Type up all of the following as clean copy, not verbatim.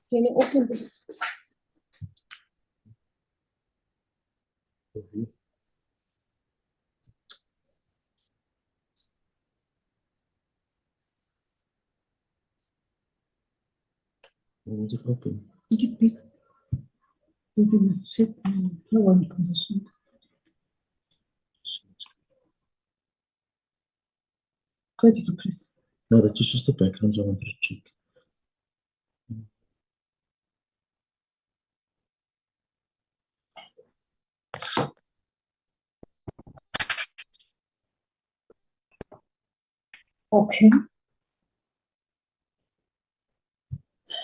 Can you open this? Hold it open. Get big. Because it must sit in one position. Go to the press. No, that is just the backgrounds I wanted to check. Okay.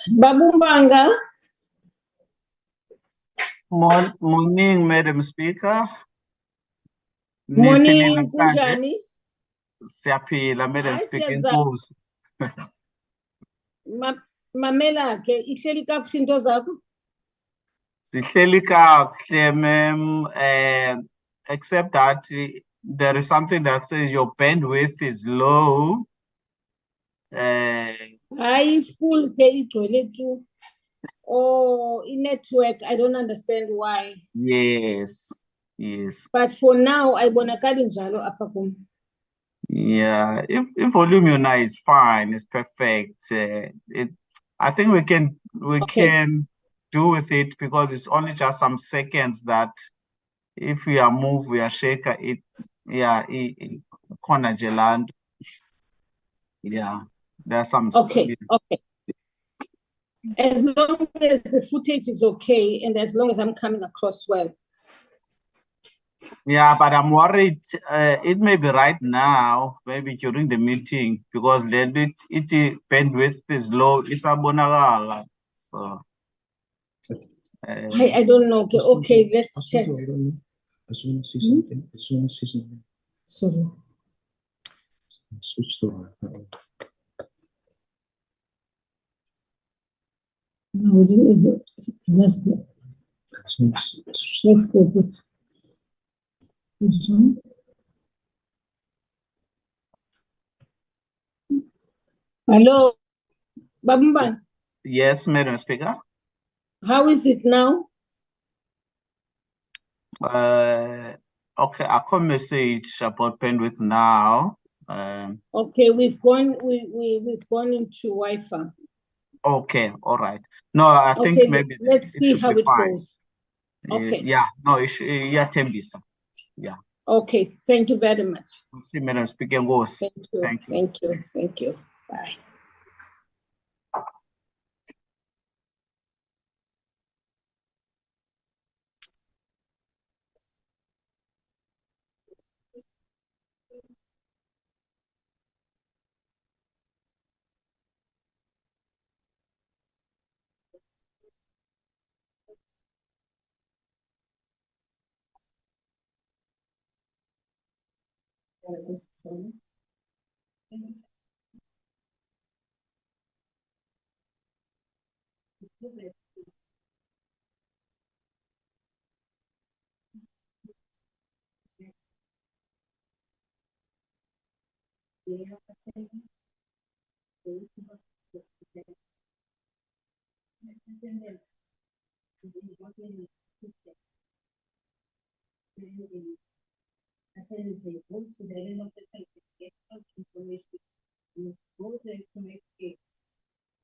Babumbanga. Morning, Madam Speaker. Morning, Niphilile namhlanje? kunjani? Siyaphila, Madam Hayi, Speaker. siyazama. Inkosi. Mamela ke ihleli kakuhle into zakho? Sihleli kakuhle, ma'am. Except that there is something that says your bandwidth is low. Hayi full ke igcwele tu. Oh, network, I don't understand why. Yes. But for now, ayibonakali njalo apha kum. Yeah. If volume yona is fine, it's perfect. I think we can do with it because it's only just some seconds that if we are move, we are shake it. Yeah, corner Jeland. Yeah, there's some. Okay. As long as the footage is okay and as long as I'm coming across well. Yeah, but I'm worried. It may be right now, maybe during the meeting, because then it bandwidth is low. It's abonagala. So. I don't know. Okay, let's check. I just want to see something. Sorry. Switch the Wi-Fi. No, we didn't even. Let's go. Let's go. Hello, Babumban. Yes, Madam Speaker. How is it now? Okay, I can message about bandwidth now. Okay, we've gone into Wi-Fi. Okay, all right. No, I think maybe let's see how it goes. Okay. Yeah, no, yeah, Tembisa. Yeah. Okay, thank you very much. We'll see, Madam Speaker. Thank you. Bye.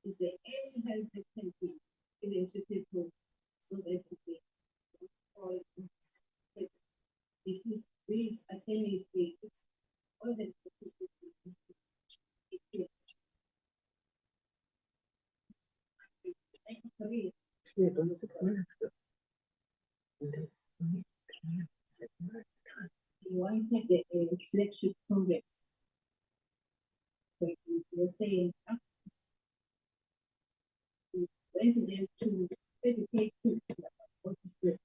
Is there any help that can be given to people so that they all because these attorneys they all the it was 6 minutes ago. This once had the flagship project. We were saying went to them to educate people about what is good.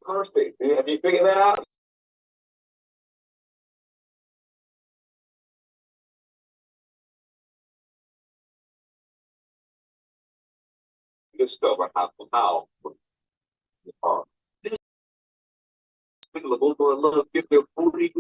Perfect. Have you figured that out? Discover how available for a low gift of $40.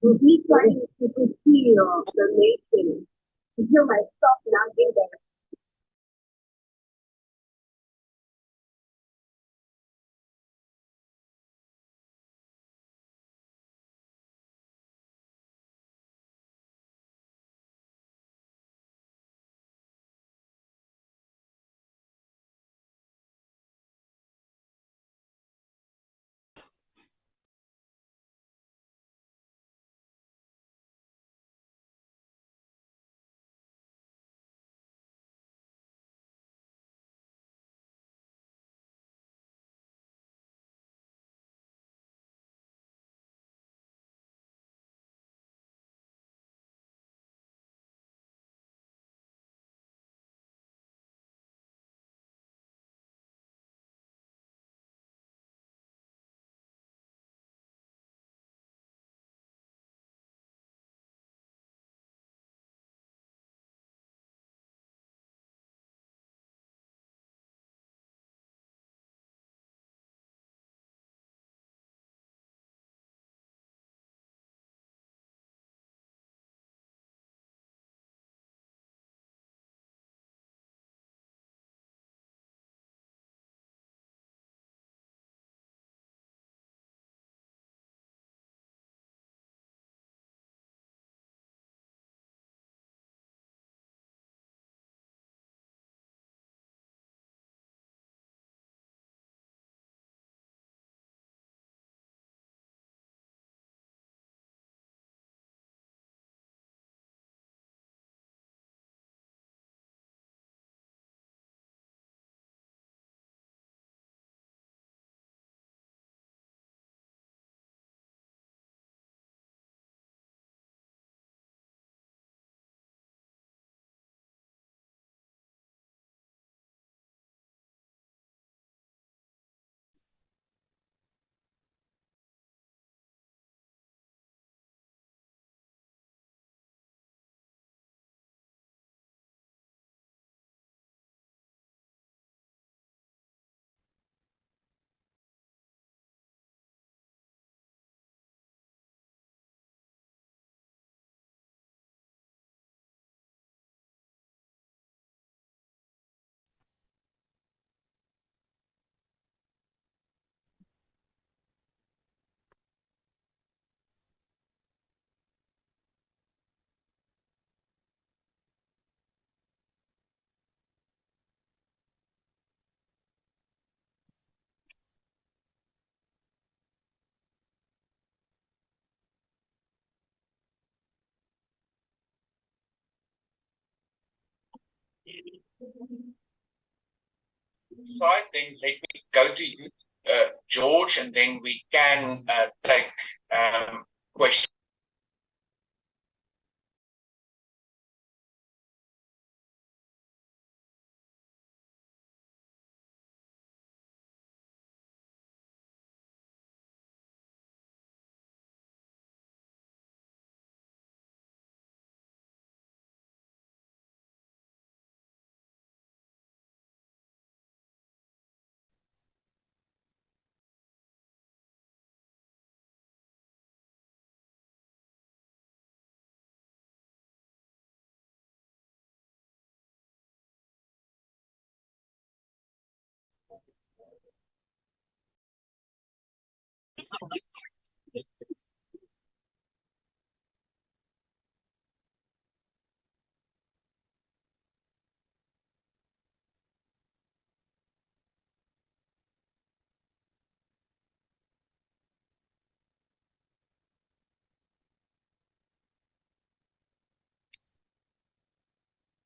We trying to heal the nation, to heal myself not being there. So I think let me go to you, George, and then we can take questions.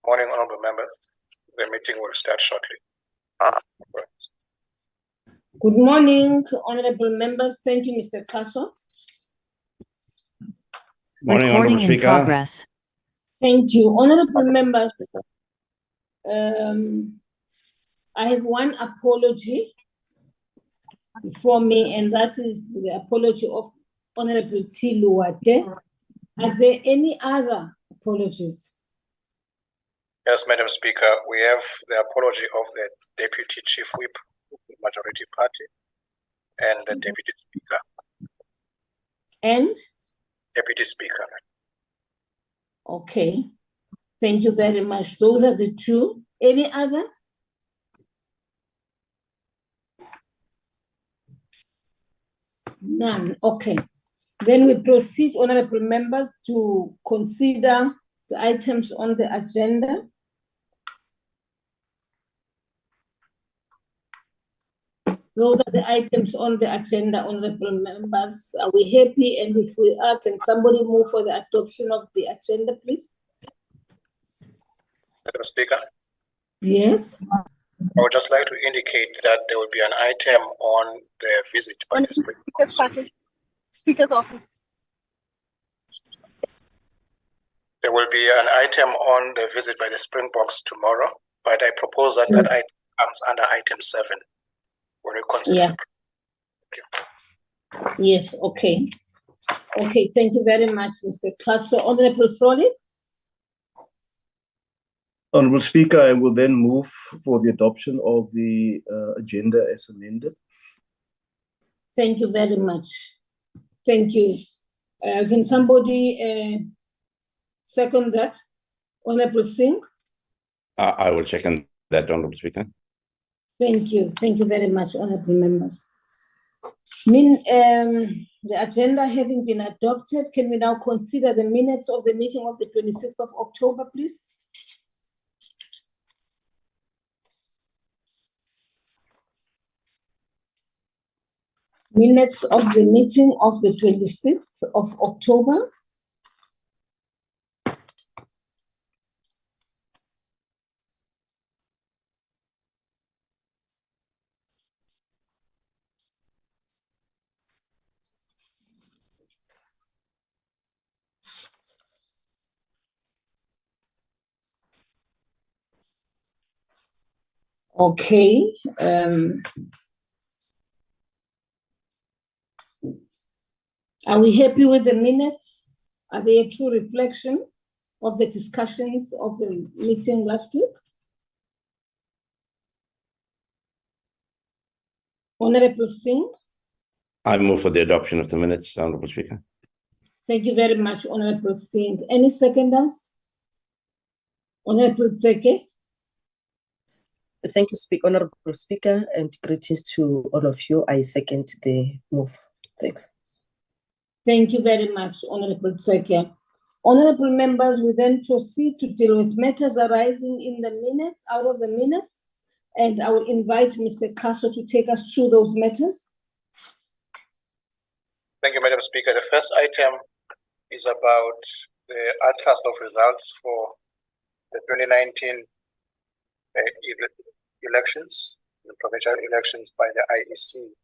Morning, honorable members. The meeting will start shortly. Good morning, honorable members. Thank you, Mr. Kaso. Morning, Recording honorable in speaker. progress. Thank you, honorable members. I have one apology for me, and that is the apology of Honorable Tiluwate. Are there any other apologies? Yes, Madam Speaker, we have the apology of the Deputy Chief Whip of the Majority Party and the Deputy Speaker. And? Deputy Speaker. Okay. Thank you very much. Those are the two. Any other? None. Okay. Then we proceed, honorable members, to consider the items on the agenda. Those are the items on the agenda, honorable members. Are we happy? And if we are, can somebody move for the adoption of the agenda, please? Madam Speaker, Yes. I would just like to indicate that there will be an item on the visit by the Speaker's Speaker's office. There will be an item on the visit by the Springboks tomorrow, but I propose that that item comes under item 7 when we consider. Yeah. Yes, okay. Okay, thank you very much, Mr. Kaso. Honorable Froley? Honourable Speaker, I will then move for the adoption of the agenda as amended. Thank you very much. Thank you. Can somebody second that? Honorable Singh? I will second that, Honourable Speaker. Thank you. Thank you very much, honorable members. The agenda having been adopted, can we now consider the minutes of the meeting of the 26th of October, please? Minutes of the meeting of the 26th of October. Okay. Are we happy with the minutes? Are they a true reflection of the discussions of the meeting last week? Honorable Singh? I move for the adoption of the minutes, Honourable Speaker. Thank you very much, Honorable Singh. Any seconders? Honorable Tseke? Thank you, Honorable Speaker, and greetings to all of you. I second the move. Thanks. Thank you very much, Honorable Tseke. Honorable members, we then proceed to deal with matters arising in the minutes, out of the minutes, and I will invite Mr. Kaso to take us through those matters. Thank you, Madam Speaker. The first item is about the atlas of results for the 2019 elections, the provincial elections by the IEC.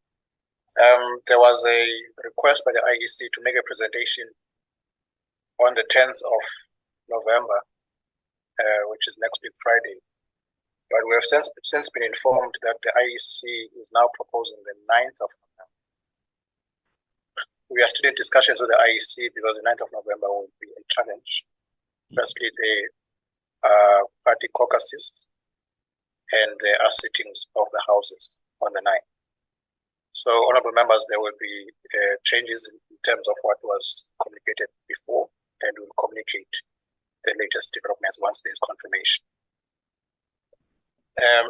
There was a request by the IEC to make a presentation on the 10th of November, which is next week Friday. But we have since been informed that the IEC is now proposing the 9th of November. We are still in discussions with the IEC because the 9th of November will be a challenge. Firstly, there are party caucuses and there are sittings of the houses on the 9th. So, honorable members, there will be changes in terms of what was communicated before, and we'll communicate the latest developments once there is confirmation.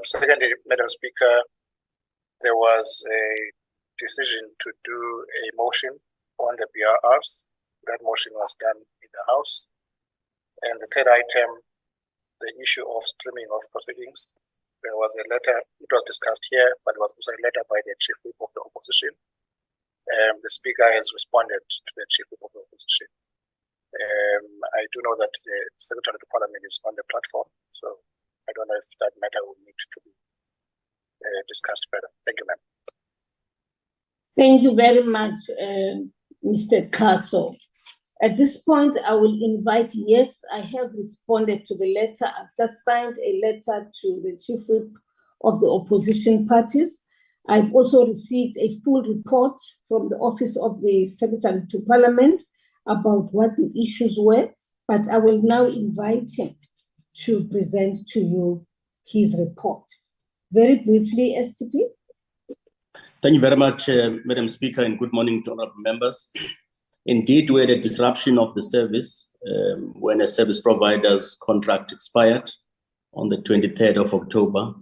Secondly, Madam Speaker, there was a decision to do a motion on the BRRs. That motion was done in the House. And the third item, the issue of streaming of proceedings. There was a letter, it was discussed here, but there was also a letter by the Chief Whip of the Opposition. The Speaker has responded to the Chief Whip of the Opposition. I do know that the Secretary of the Parliament is on the platform, so I don't know if that matter will need to be discussed further. Thank you, ma'am. Thank you very much, Mr. Kaso. At this point, I will invite, yes, I have responded to the letter. I've just signed a letter to the Chief Whip of the opposition parties. I've also received a full report from the Office of the Secretary to Parliament about what the issues were, but I will now invite him to present to you his report. Very briefly, STP. Thank you very much, Madam Speaker, and good morning to honorable members. Indeed, we had a disruption of the service when a service provider's contract expired on the 23rd of October,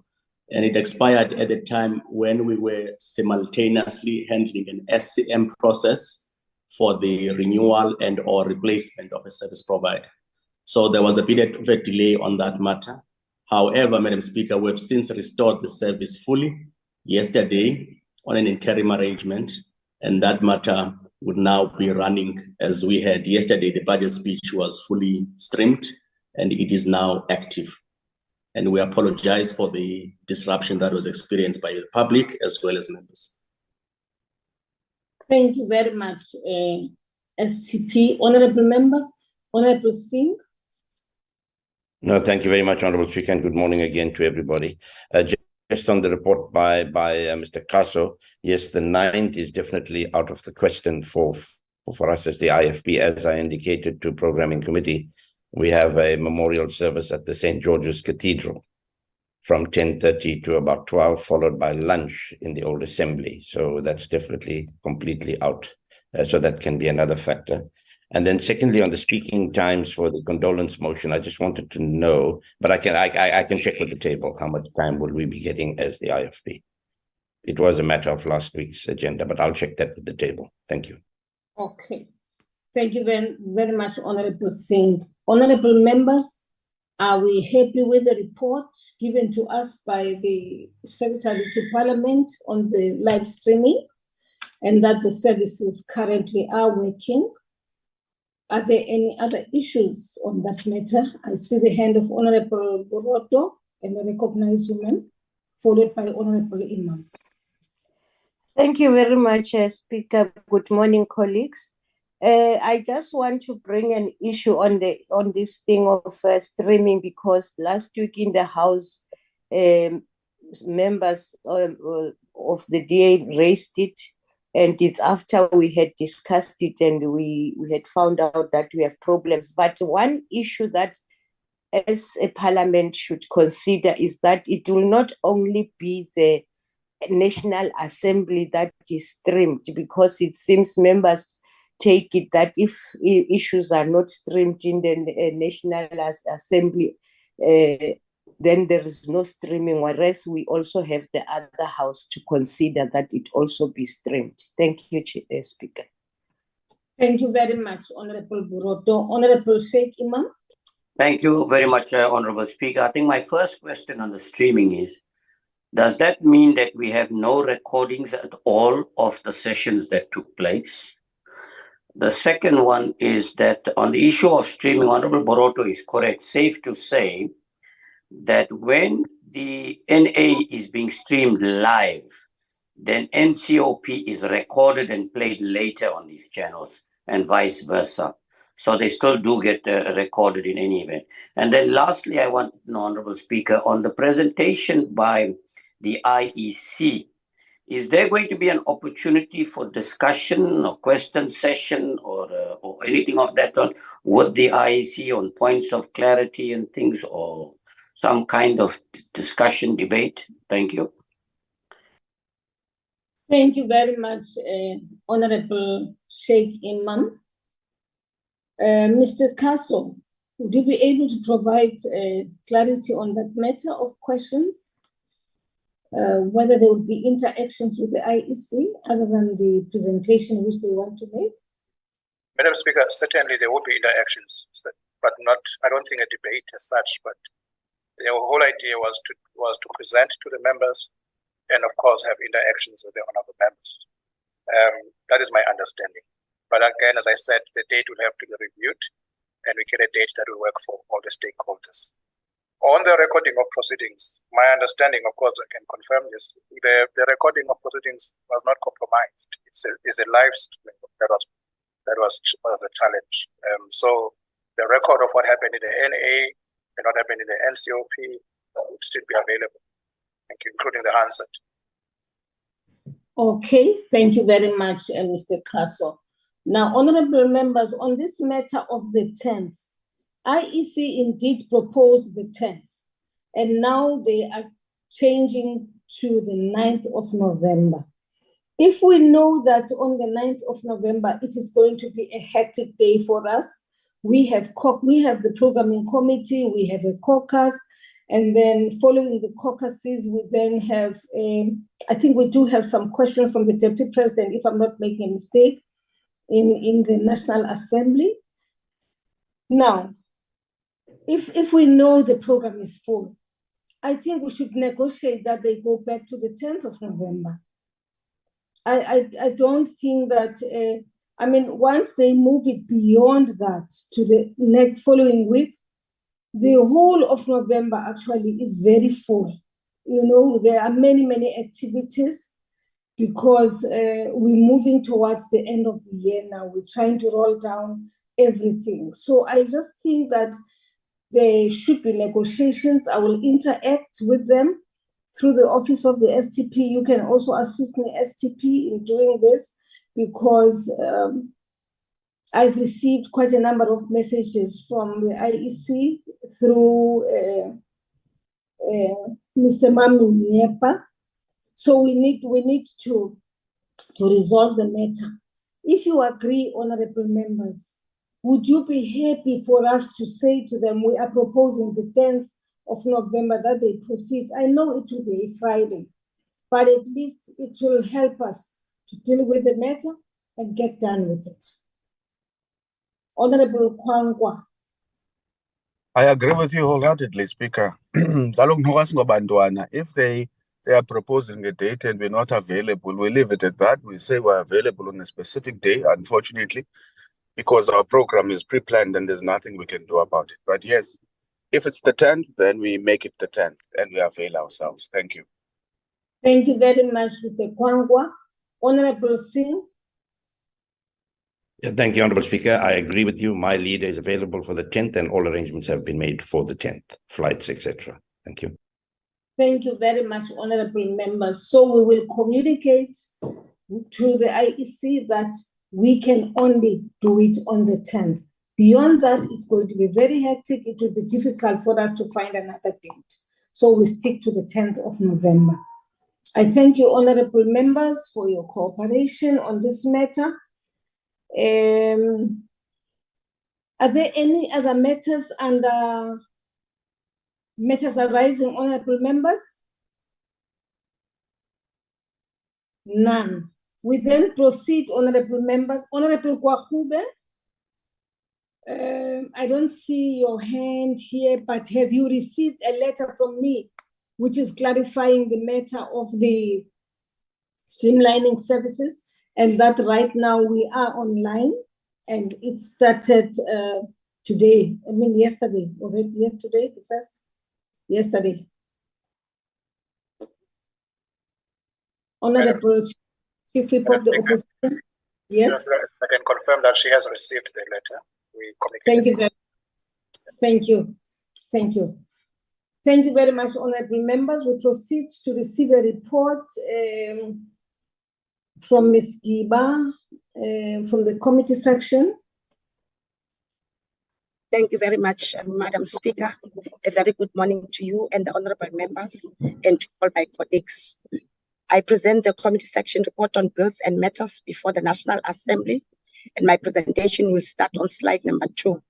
and it expired at a time when we were simultaneously handling an SCM process for the renewal and or replacement of a service provider. So there was a bit of a delay on that matter. However, Madam Speaker, we've since restored the service fully yesterday on an interim arrangement, and that matter would now be running as we had yesterday. The budget speech was fully streamed and it is now active. And we apologize for the disruption that was experienced by the public as well as members. Thank you very much, STP. Honorable members, Honorable Singh. No, thank you very much, Honorable Speaker, and good morning again to everybody. Just on the report by Mr. Kaso, yes, the 9th is definitely out of the question for us as the IFP. As I indicated to Programming Committee, we have a memorial service at the St. George's Cathedral from 10:30 to about 12, followed by lunch in the old assembly. So that's definitely completely out. So that can be another factor. And then secondly, on the speaking times for the condolence motion, I just wanted to know, but I can check with the table how much time will we be getting as the IFP. It was a matter of last week's agenda, but I'll check that with the table. Thank you. Okay. Thank you very, very much, Honorable Singh. Honorable members, are we happy with the report given to us by the Secretary to Parliament on the live streaming and that the services currently are working? Are there any other issues on that matter? I see the hand of Honorable Boroto and I recognize women, followed by Honorable Imam. Thank you very much, Speaker. Good morning, colleagues. I just want to bring an issue on this thing of streaming, because last week in the House, members of the DA raised it, and it's after we had discussed it and we had found out that we have problems. But one issue that as a parliament should consider is that it will not only be the National Assembly that is streamed, because it seems members take it that if issues are not streamed in the National Assembly, then there is no streaming, whereas we also have the other house to consider that it also be streamed. Thank you, Speaker. Thank you very much, Honorable Boroto. Honorable Sheikh Imam. Thank you very much, Honorable Speaker. I think my first question on the streaming is, does that mean that we have no recordings at all of the sessions that took place? The second one is that on the issue of streaming, Honorable Boroto is correct, safe to say that when the NA is being streamed live, then NCOP is recorded and played later on these channels and vice versa. So they still do get recorded in any event. And then lastly, I want to know, Honorable Speaker, on the presentation by the IEC, is there going to be an opportunity for discussion or question session or anything of that on with the IEC on points of clarity and things, or some kind of discussion, debate? Thank you. Thank you very much, Honorable Sheikh Imam. Mr. Kaso, would you be able to provide clarity on that matter of questions? Whether there would be interactions with the IEC other than the presentation which they want to make? Madam Speaker, certainly there will be interactions, but not, I don't think a debate as such, but the whole idea was to present to the members and of course have interactions with the honorable members. That is my understanding. But again, as I said, the date will have to be reviewed and we get a date that will work for all the stakeholders. On the recording of proceedings, my understanding, of course, I can confirm this, the recording of proceedings was not compromised. It's a live stream that was a challenge. So the record of what happened in the NA and what happened in the NCOP would still be available. Thank you, including the handset. Okay, thank you very much, Mr. Kaso. Now, honorable members, on this matter of the 10th, IEC indeed proposed the 10th, and now they are changing to the 9th of November. If we know that on the 9th of November, it is going to be a hectic day for us, we have the programming committee, we have a caucus, and then following the caucuses, we then have, I think we do have some questions from the Deputy President, if I'm not making a mistake, in the National Assembly. Now, if we know the program is full, I think we should negotiate that they go back to the 10th of November. I don't think that, I mean, once they move it beyond that to the next following week, the whole of November actually is very full. You know, there are many, many activities because we're moving towards the end of the year now. We're trying to roll down everything. So I just think that there should be negotiations. I will interact with them through the office of the STP. You can also assist me, STP, in doing this because I've received quite a number of messages from the IEC through Mr. Mami Nyepa. So we need to resolve the matter. If you agree, honorable members, would you be happy for us to say to them, we are proposing the 10th of November that they proceed? I know it will be a Friday, but at least it will help us to deal with the matter and get done with it. Honorable Kwangwa. I agree with you wholeheartedly, Speaker. If they are proposing a date and we're not available, we leave it at that. We say we're available on a specific day, unfortunately, because our program is pre-planned and there's nothing we can do about it. But yes, if it's the 10th, then we make it the 10th and we avail ourselves. Thank you. Thank you very much, Mr. Kwangwa. Honorable Singh. Yeah, thank you, Honorable Speaker. I agree with you. My leader is available for the 10th and all arrangements have been made for the 10th, flights, etc. Thank you. Thank you very much, honorable members. So we will communicate to the IEC that we can only do it on the 10th. Beyond that, it's going to be very hectic. It will be difficult for us to find another date. So we stick to the 10th of November. I thank you, honorable members, for your cooperation on this matter. Are there any other matters under matters arising, honorable members? None. We then proceed, honorable members. Honorable Kwahube, I don't see your hand here, but have you received a letter from me which is clarifying the matter of the streamlining services, and that right now we are online and it started today, I mean yesterday, already yesterday, yesterday. Honorable Chief Whip of the Speaker, Opposition. Yes. I can confirm that she has received the letter. We Thank you communicated. Thank you. Thank you. Thank you very much, honorable members. We proceed to receive a report from Ms. Giba from the committee section. Thank you very much, Madam Speaker. A very good morning to you and the honorable members and to all my colleagues. I present the committee section report on bills and matters before the National Assembly, and my presentation will start on slide number 2.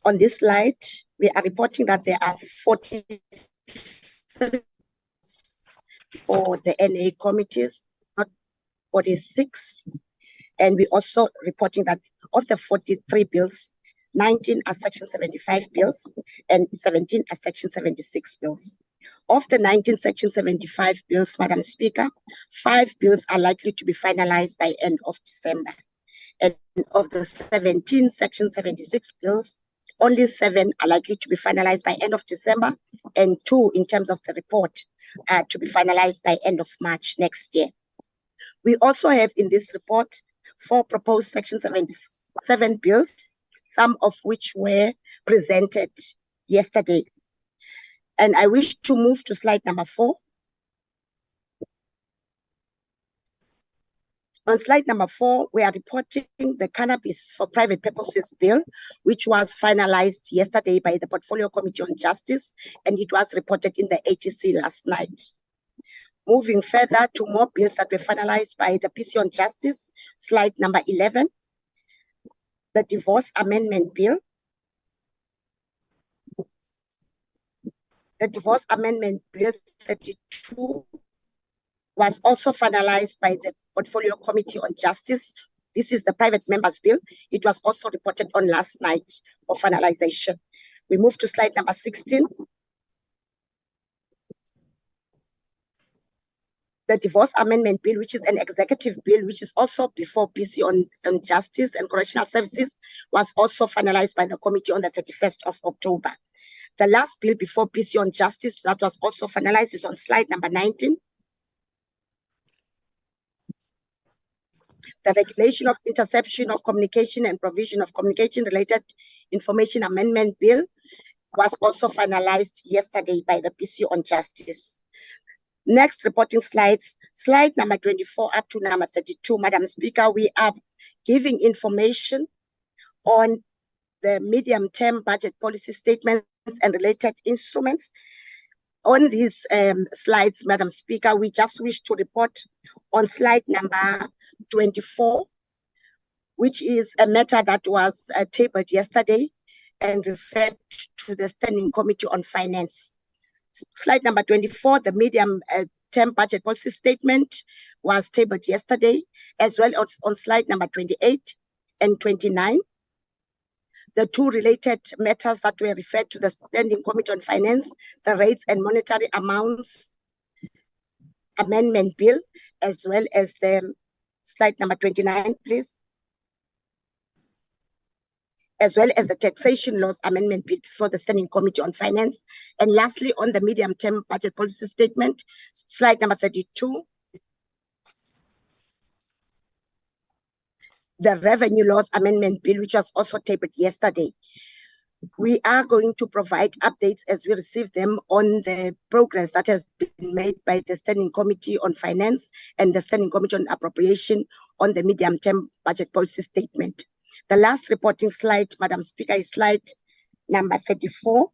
On this slide, we are reporting that there are 43 for the NA committees, not 46. And we also reporting that of the 43 bills, 19 are Section 75 bills and 17 are Section 76 bills. Of the 19 Section 75 bills, Madam Speaker, 5 bills are likely to be finalized by end of December. And of the 17 Section 76 bills, only 7 are likely to be finalized by end of December, and 2 in terms of the report are to be finalized by end of March next year. We also have in this report 4 proposed Section 77 bills, some of which were presented yesterday. And I wish to move to slide number 4. On slide number 4, we are reporting the Cannabis for Private Purposes Bill, which was finalized yesterday by the Portfolio Committee on Justice, and it was reported in the ATC last night. Moving further to more bills that were finalized by the PC on Justice, slide number 11, the Divorce Amendment Bill. The Divorce Amendment Bill 32 was also finalized by the Portfolio Committee on Justice. This is the private members bill. It was also reported on last night for finalization. We move to slide number 16. The Divorce Amendment Bill, which is an executive bill, which is also before PC on Justice and Correctional Services, was also finalized by the committee on the 31st of October. The last bill before PC on Justice that was also finalized is on slide number 19. The Regulation of Interception of Communication and Provision of Communication-Related Information Amendment Bill was also finalized yesterday by the PC on Justice. Next reporting slides, slide number 24 up to number 32, Madam Speaker, we are giving information on the medium-term budget policy statements and related instruments. On these slides, Madam Speaker, we just wish to report on slide number 24, which is a matter that was tabled yesterday and referred to the Standing Committee on Finance. Slide number 24, the medium-term budget policy statement was tabled yesterday, as well as on slide number 28 and 29. The 2 related matters that were referred to the Standing Committee on Finance, the Rates and Monetary Amounts Amendment Bill, as well as the slide number 29, please, as well as the Taxation Laws Amendment Bill before the Standing Committee on Finance. And lastly, on the medium-term budget policy statement, slide number 32, the Revenue Laws Amendment Bill, which was also tabled yesterday. We are going to provide updates as we receive them on the progress that has been made by the Standing Committee on Finance and the Standing Committee on Appropriation on the medium-term budget policy statement. The last reporting slide, Madam Speaker, is slide number 34.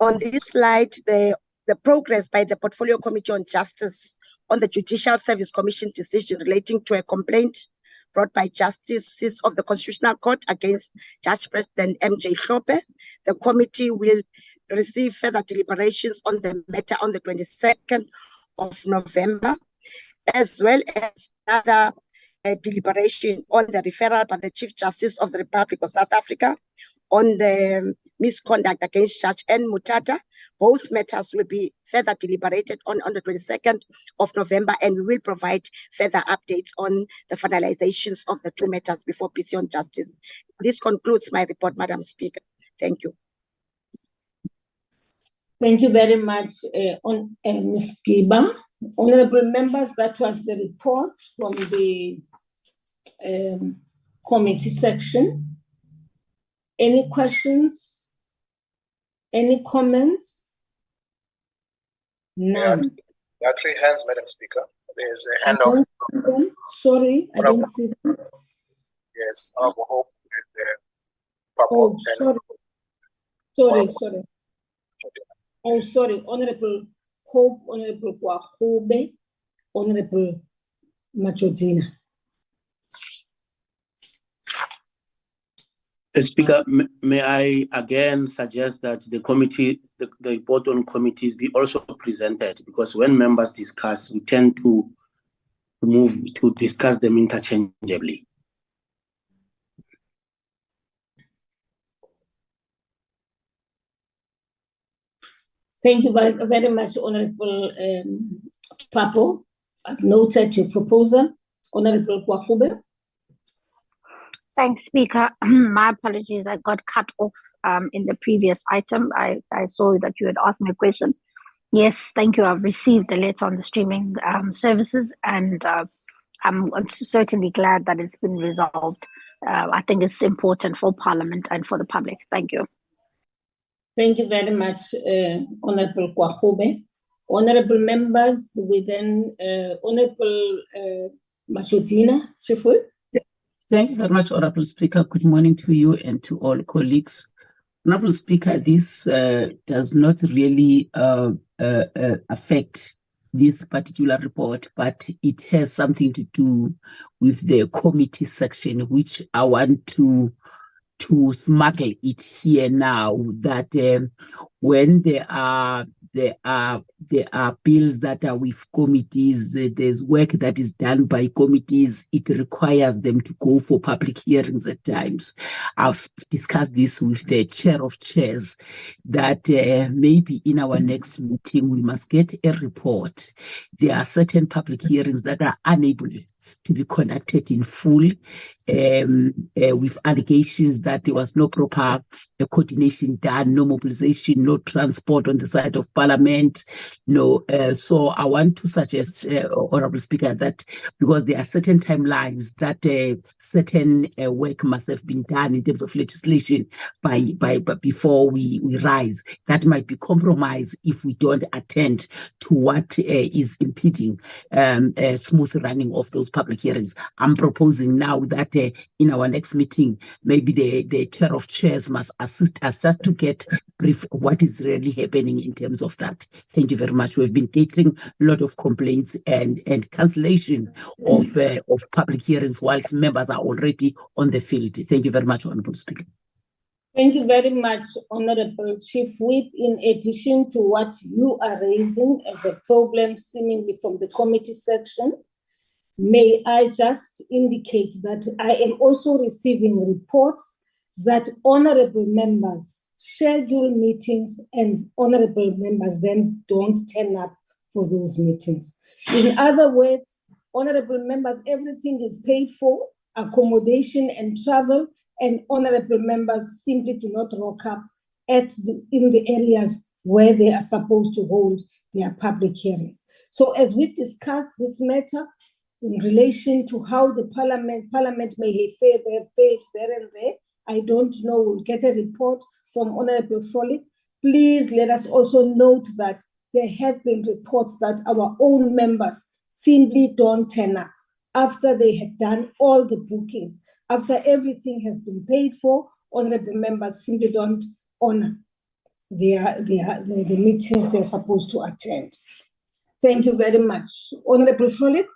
On this slide, the progress by the Portfolio Committee on Justice on the Judicial Service Commission decision relating to a complaint brought by justices of the Constitutional Court against Judge President M.J. Hlophe. The committee will receive further deliberations on the matter on the 22nd of November, as well as another deliberation on the referral by the Chief Justice of the Republic of South Africa on the misconduct against Judge N. Mutata. Both matters will be further deliberated on the 22nd of November, and we will provide further updates on the finalizations of the 2 matters before PC on Justice. This concludes my report, Madam Speaker. Thank you. Thank you very much, Ms. Giba. Honorable members, that was the report from the committee section. Any questions? Any comments? None. There are 3 hands, Madam Speaker. There's a hand of. Sorry, I didn't see them. Yes, Honorable Hope and Oh, sorry. Oh, sorry. Honorable Hope, Honorable Kwahube, Honorable Machodina. Speaker, may I again suggest that the committee, the report on committees be also presented, because when members discuss, we tend to move to discuss them interchangeably. Thank you very much, Honorable Papo. I've noted your proposal. Honorable Kwahube. Thanks, Speaker. My apologies, I got cut off in the previous item. I saw that you had asked me a question. Yes, thank you. I've received the letter on the streaming services, and I'm certainly glad that it's been resolved. I think it's important for Parliament and for the public. Thank you. Thank you very much, Honorable Kwahube. Honorable members, within Honorable Machodina Chiful. Thank you very much, Honorable Speaker. Good morning to you and to all colleagues. Honorable Speaker, this does not really affect this particular report, but it has something to do with the committee section, which I want to smuggle it here now, that when there are bills that are with committees, there's work that is done by committees, it requires them to go for public hearings at times. I've discussed this with the chair of chairs, that maybe in our next meeting we must get a report. There are certain public hearings that are unable to be conducted in full, with allegations that there was no proper coordination done, no mobilization, no transport on the side of Parliament. No, so I want to suggest, Honorable Speaker, that because there are certain timelines that certain work must have been done in terms of legislation but before we rise, that might be compromised if we don't attend to what is impeding smooth running of those public hearings. I'm proposing now that in our next meeting, maybe the chair of chairs must assist us just to get brief what is really happening in terms of that. Thank you very much. We've been getting a lot of complaints and cancellation of public hearings whilst members are already on the field. Thank you very much, Honourable Speaker. Thank you very much, Honourable Chief Whip. In addition to what you are raising as a problem seemingly from the committee section, may I just indicate that I am also receiving reports that honourable members schedule meetings and honourable members then don't turn up for those meetings. In other words, honourable members, everything is paid for, accommodation and travel, and honourable members simply do not rock up in the areas where they are supposed to hold their public hearings. So as we discuss this matter, in relation to how the Parliament may have failed there and there, I don't know, we'll get a report from Honourable Frolic. Please let us also note that there have been reports that our own members simply don't turn up after they had done all the bookings. After everything has been paid for, honourable members simply don't honour the meetings they're supposed to attend. Thank you very much. Honourable Frolic.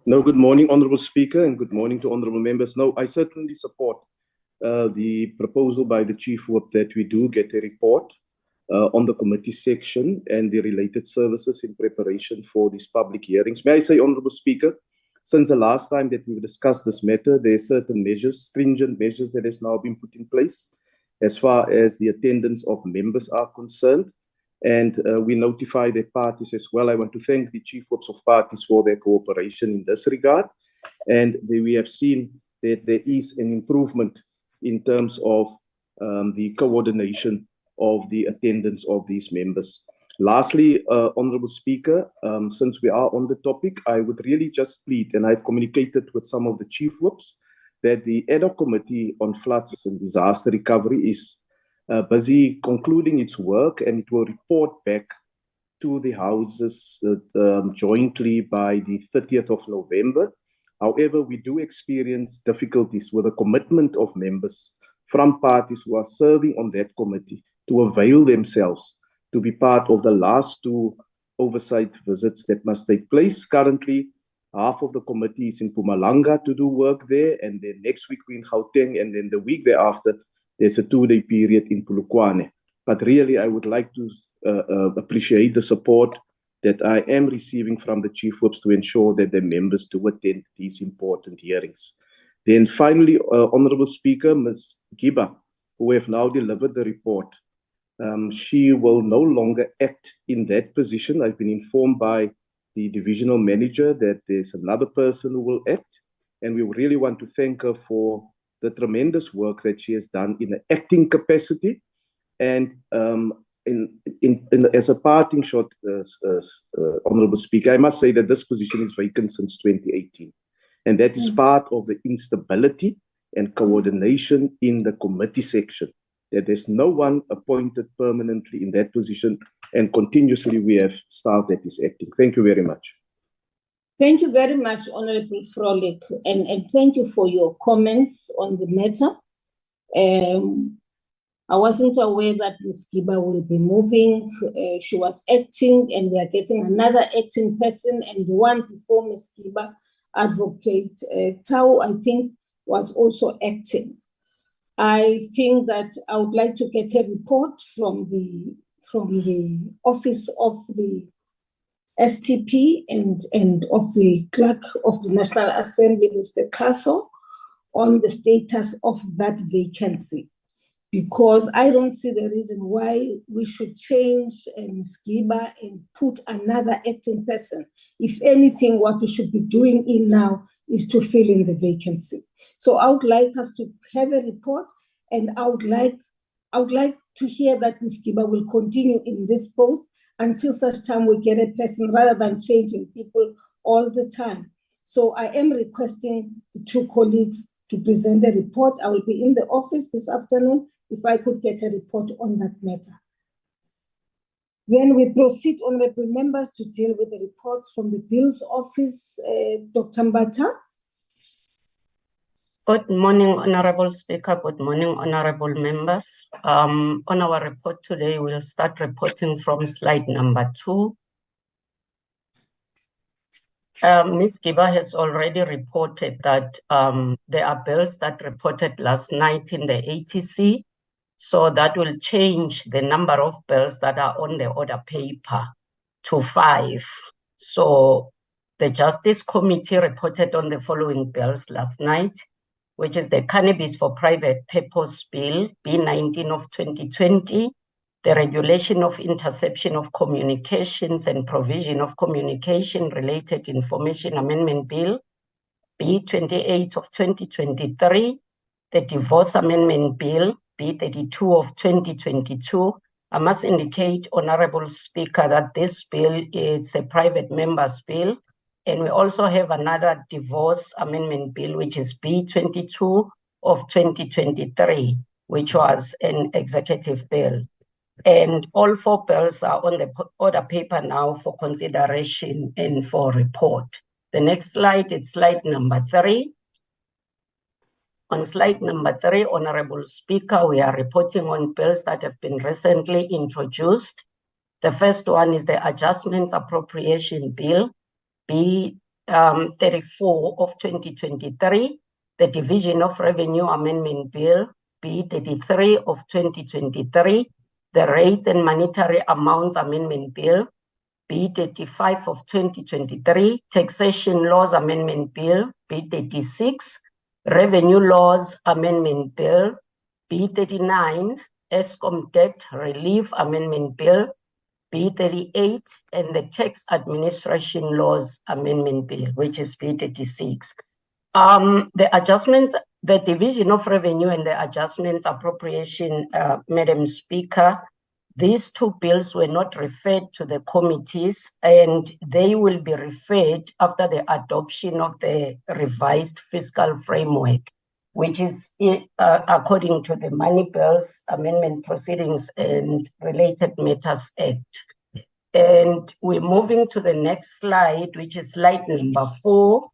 No, good morning, Honourable Speaker, and good morning to honourable members. No, I certainly support the proposal by the Chief Whip that we do get a report on the committee section and the related services in preparation for these public hearings. May I say, Honourable Speaker, since the last time that we discussed this matter, there are certain measures, stringent measures that has now been put in place as far as the attendance of members are concerned. And we notify the parties as well. I want to thank the Chief Whips of parties for their cooperation in this regard. And we have seen that there is an improvement in terms of the coordination of the attendance of these members. Lastly, Honourable Speaker, since we are on the topic, I would really just plead, and I've communicated with some of the chief whips, that the ad hoc committee on floods and disaster recovery is busy concluding its work, and it will report back to the houses jointly by the 30th of November. However, we do experience difficulties with the commitment of members from parties who are serving on that committee to avail themselves to be part of the last two oversight visits that must take place. Currently, half of the committee is in Mpumalanga to do work there, and then next week we're in Gauteng, and then the week thereafter, there's a 2-day period in Polokwane. But really, I would like to appreciate the support that I am receiving from the chief whips to ensure that the members do attend these important hearings. Then finally, Honourable Speaker, Ms. Giba, who have now delivered the report, she will no longer act in that position. I've been informed by the divisional manager that there's another person who will act, and we really want to thank her for the tremendous work that she has done in an acting capacity. And as a parting shot, Honourable Speaker, I must say that this position is vacant since 2018, and that is part of the instability and coordination in the committee section, that there's no one appointed permanently in that position, and continuously we have staff that is acting. Thank you very much. Thank you very much, Honourable Frolick, and thank you for your comments on the matter. I wasn't aware that Ms. Giba will be moving. She was acting, and we are getting another acting person, and the one before Ms. Giba, Advocate Tau, I think, was also acting. I think that I would like to get a report from the office of the STP and of the clerk of the National Assembly, Mr. Kaso, on the status of that vacancy, because I don't see the reason why we should change Ms. Giba and put another acting person. If anything, what we should be doing now is to fill in the vacancy. So I would like us to have a report, and I would like to hear that Ms. Giba will continue in this post until such time we get a person, rather than changing people all the time. So I am requesting the two colleagues to present a report. I will be in the office this afternoon if I could get a report on that matter. Then we proceed, honourable members, to deal with the reports from the Bills Office. Dr. Mbata. Good morning, Honourable Speaker. Good morning, honourable members. On our report today, we'll start reporting from slide number 2. Ms. Giba has already reported that there are bills that reported last night in the ATC. So that will change the number of bills that are on the order paper to 5. So the Justice Committee reported on the following bills last night, which is the Cannabis for Private Purpose Bill, B19 of 2020, the Regulation of Interception of Communications and Provision of Communication-Related Information Amendment Bill, B28 of 2023, the Divorce Amendment Bill, B32 of 2022. I must indicate, Honourable Speaker, that this bill is a private member's bill, and we also have another Divorce Amendment Bill, which is B22 of 2023, which was an executive bill. And all 4 bills are on the order paper now for consideration and for report. The next slide is slide number 3. On slide number 3, Honourable Speaker, we are reporting on bills that have been recently introduced. The first one is the Adjustments Appropriation Bill, B34 of 2023, the Division of Revenue Amendment Bill, B33 of 2023, the Rates and Monetary Amounts Amendment Bill, B35 of 2023, Taxation Laws Amendment Bill, B36, Revenue Laws Amendment Bill, B39, ESCOM Debt Relief Amendment Bill, B38, and the Tax Administration Laws Amendment Bill, which is B36. The adjustments, the Division of Revenue and the Adjustments Appropriation, Madam Speaker, these two bills were not referred to the committees, and they will be referred after the adoption of the revised fiscal framework, which is according to the Money Bills Amendment Proceedings and Related Matters Act. And we're moving to the next slide, which is slide number 4.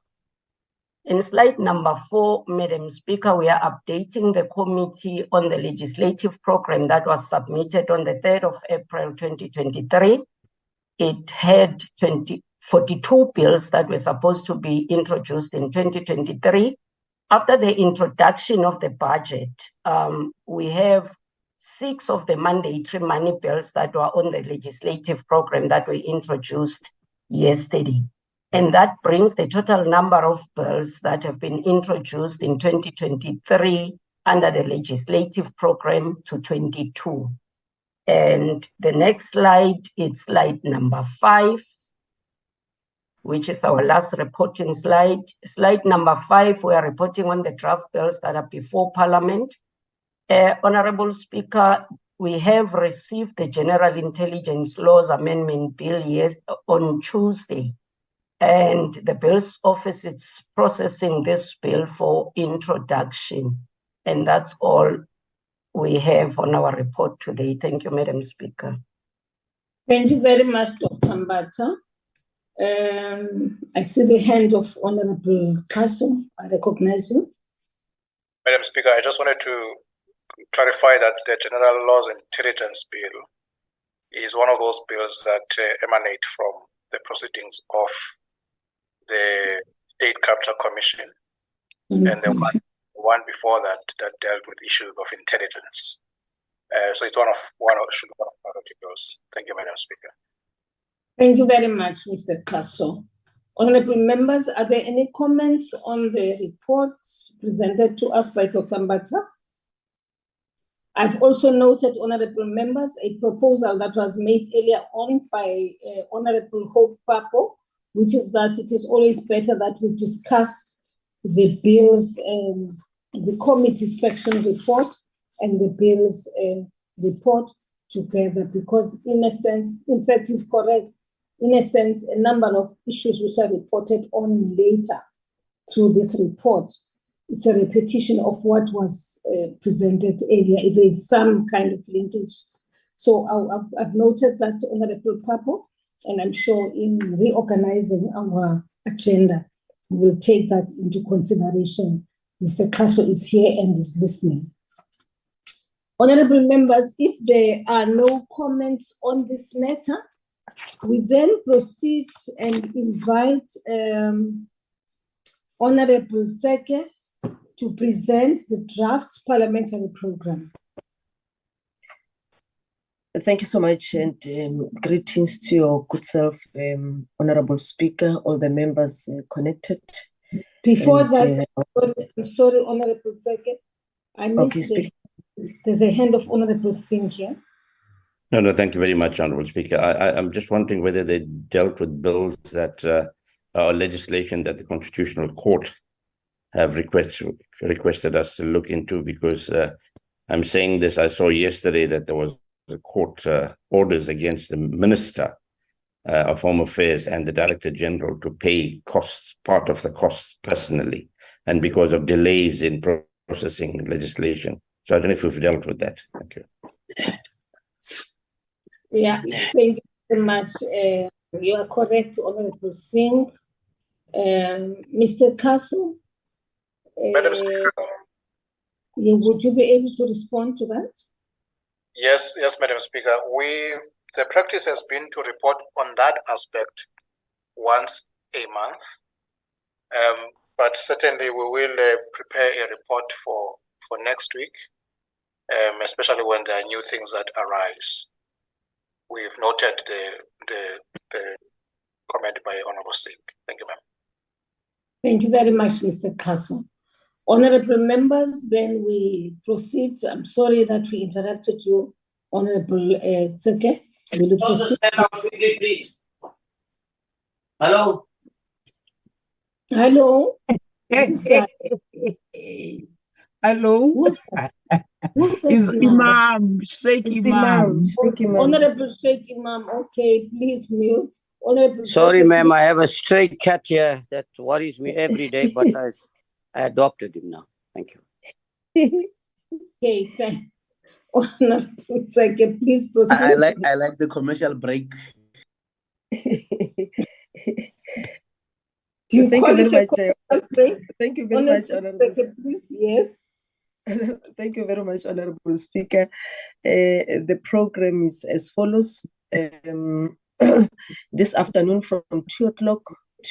In slide number 4, Madam Speaker, we are updating the committee on the legislative program that was submitted on the 3rd of April 2023. It had 42 bills that were supposed to be introduced in 2023. After the introduction of the budget, we have 6 of the mandatory money bills that were on the legislative program that were introduced yesterday. And that brings the total number of bills that have been introduced in 2023 under the legislative program to 22. And the next slide is slide number 5, which is our last reporting slide. Slide number 5, we are reporting on the draft bills that are before Parliament. Honorable Speaker, we have received the General Intelligence Laws Amendment Bill on Tuesday. And the Bill's Office is processing this bill for introduction. And that's all we have on our report today. Thank you, Madam Speaker. Thank you very much, Dr. Mbata. I see the hand of Honorable Kaso. I recognize you. Madam Speaker, I just wanted to clarify that the General Laws and Intelligence Bill is one of those bills that emanate from the proceedings of the State Capture Commission, and the one before that dealt with issues of intelligence. So it's one of articles. Thank you, Madam Speaker. Thank you very much, Mr. Kaso. Honorable members, are there any comments on the reports presented to us by Dr. Mbata? I've also noted, honorable members, a proposal that was made earlier on by Honorable Hope Papo, which is that it is always better that we discuss the bills, the committee section report and the bills report together, because in a sense, in fact, it's correct. In a sense, a number of issues which are reported on later through this report, it's a repetition of what was presented earlier. There is some kind of linkage. So I've noted that, Honorable Papo, and I'm sure in reorganizing our agenda, we will take that into consideration. Mr. Kaso is here and is listening. Honorable members, if there are no comments on this matter, we then proceed and invite Honorable Zeke to present the draft parliamentary program. Thank you so much, and greetings to your good self, Honorable Speaker, all the members connected. Before that, I'm sorry, Honorable Zeke, I missed there's a hand of Honorable Singh here. No, thank you very much, Honorable Speaker. I'm just wondering whether they dealt with bills that are legislation that the Constitutional Court have requested us to look into, because I'm saying this, I saw yesterday that there was a court orders against the Minister of Home Affairs and the Director General to pay costs, part of the costs personally, and because of delays in processing legislation. So I don't know if you've dealt with that. Thank you. Yeah, thank you very much. You are correct, Honorable Singh. Mr. Kaso, Madam Speaker. Would you be able to respond to that? Yes, Madam Speaker. The practice has been to report on that aspect once a month, but certainly we will prepare a report for next week, especially when there are new things that arise. We've noted the comment by Honorable Singh. Thank you, ma'am. Thank you very much, Mr. Kaso. Honorable members, then we proceed. I'm sorry that we interrupted you, Honorable Zeke. Will you proceed? Stand up quickly, please. Hello. Hello. Who's that? Hello. Who's that? Who's the Is Imam? Imam, Sheikh It's Imam. Sheikh Imam. Honorable Sheikh Imam. Okay, please mute. Honorable Sorry, Secretary. ma'am, I have a stray cat here that worries me every day, but I adopted him now. Thank you. Okay, thanks. Honorable Secretary, please proceed. I like the commercial break. Do you Thank call you it very a much. commercial break? Thank you very much, Honorable Honorable. Secretary, please. Yes. Thank you very much, Honorable Speaker. The program is as follows. This afternoon from 2 o'clock